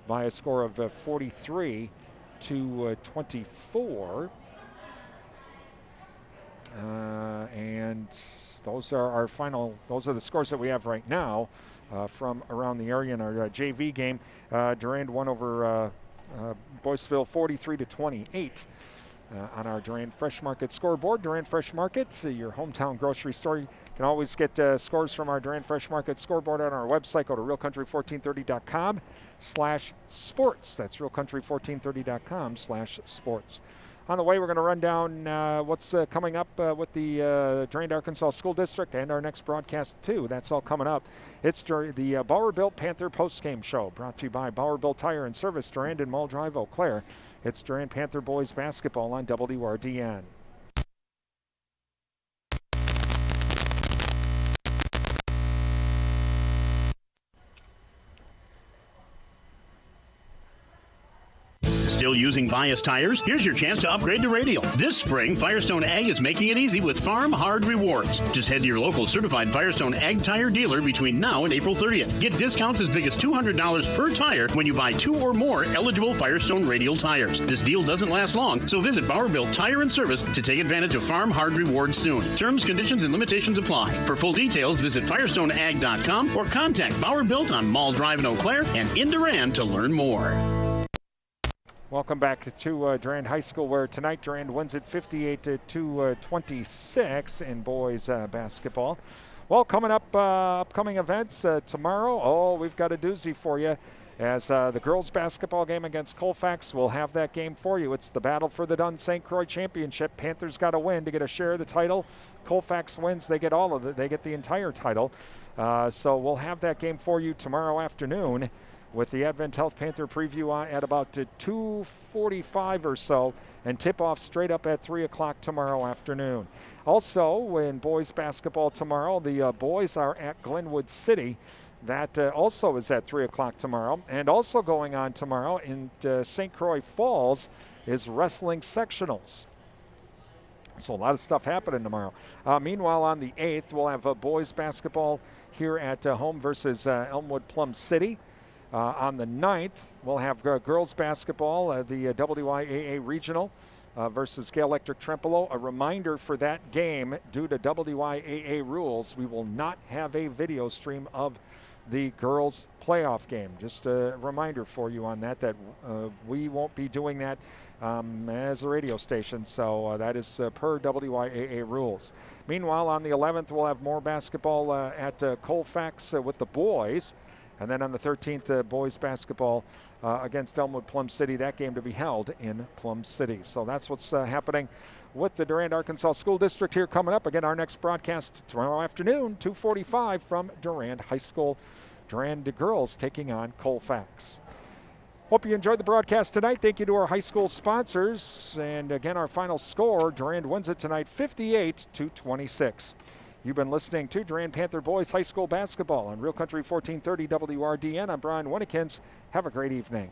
by a score of 43-24. And those are our final, those are the scores that we have right now from around the area in our JV game. Durand won over Boyceville 43-28. On our Durand Fresh Market scoreboard. Durand Fresh Market, your hometown grocery store. You can always get scores from our Durand Fresh Market scoreboard on our website. Go to realcountry1430.com/sports. That's realcountry1430.com/sports. On the way, we're going to run down what's coming up with the Durand Arkansas School District and our next broadcast, too. That's all coming up. It's the Bowerbuilt Panther postgame show, brought to you by Bowerbuilt Tire and Service, Durand and Mall Drive, Eau Claire. It's Durand Panther boys basketball on WRDN. Still using biased tires? Here's your chance to upgrade to Radial. This spring, Firestone Ag is making it easy with Farm Hard Rewards. Just head to your local certified Firestone Ag tire dealer between now and April 30th. Get discounts as big as $200 per tire when you buy 2 or more eligible Firestone Radial tires. This deal doesn't last long, so visit Bowerbuilt Tire and Service to take advantage of Farm Hard Rewards soon. Terms, conditions, and limitations apply. For full details, visit firestoneag.com or contact Bowerbuilt on Mall Drive in Eau Claire and in Durand to learn more. Welcome back to Durand High School, where tonight Durand wins it 58-26 in boys basketball. Well, coming up, upcoming events tomorrow. We've got a doozy for you. As the girls basketball game against Colfax, we'll have that game for you. It's the battle for the Dunn St. Croix Championship. Panthers got to win to get a share of the title. Colfax wins, they get all of it. They get the entire title. So we'll have that game for you tomorrow afternoon, with the Advent Health Panther preview at about 2:45 or so, and tip-off straight up at 3 o'clock tomorrow afternoon. Also, in boys basketball tomorrow, the boys are at Glenwood City. That also is at 3 o'clock tomorrow. And also going on tomorrow in St. Croix Falls is wrestling sectionals. So a lot of stuff happening tomorrow. Meanwhile, on the 8th, we'll have boys basketball here at home versus Elmwood Plum City. On the 9th, we'll have girls basketball, the WIAA Regional versus Gale Electric Trempealeau. A reminder for that game, due to WIAA rules, we will not have a video stream of the girls playoff game. Just a reminder for you on that, we won't be doing that as a radio station. So that is per WIAA rules. Meanwhile, on the 11th, we'll have more basketball at Colfax with the boys. And then on the 13th, boys basketball against Elmwood Plum City. That game to be held in Plum City. So that's what's happening with the Durand, Arkansas School District here coming up. Again, our next broadcast tomorrow afternoon, 2:45 from Durand High School. Durand girls taking on Colfax. Hope you enjoyed the broadcast tonight. Thank you to our high school sponsors. And again, our final score, Durand wins it tonight 58-26. You've been listening to Durand Panther Boys High School Basketball on Real Country 1430 WRDN. I'm Brian Winnekins. Have a great evening.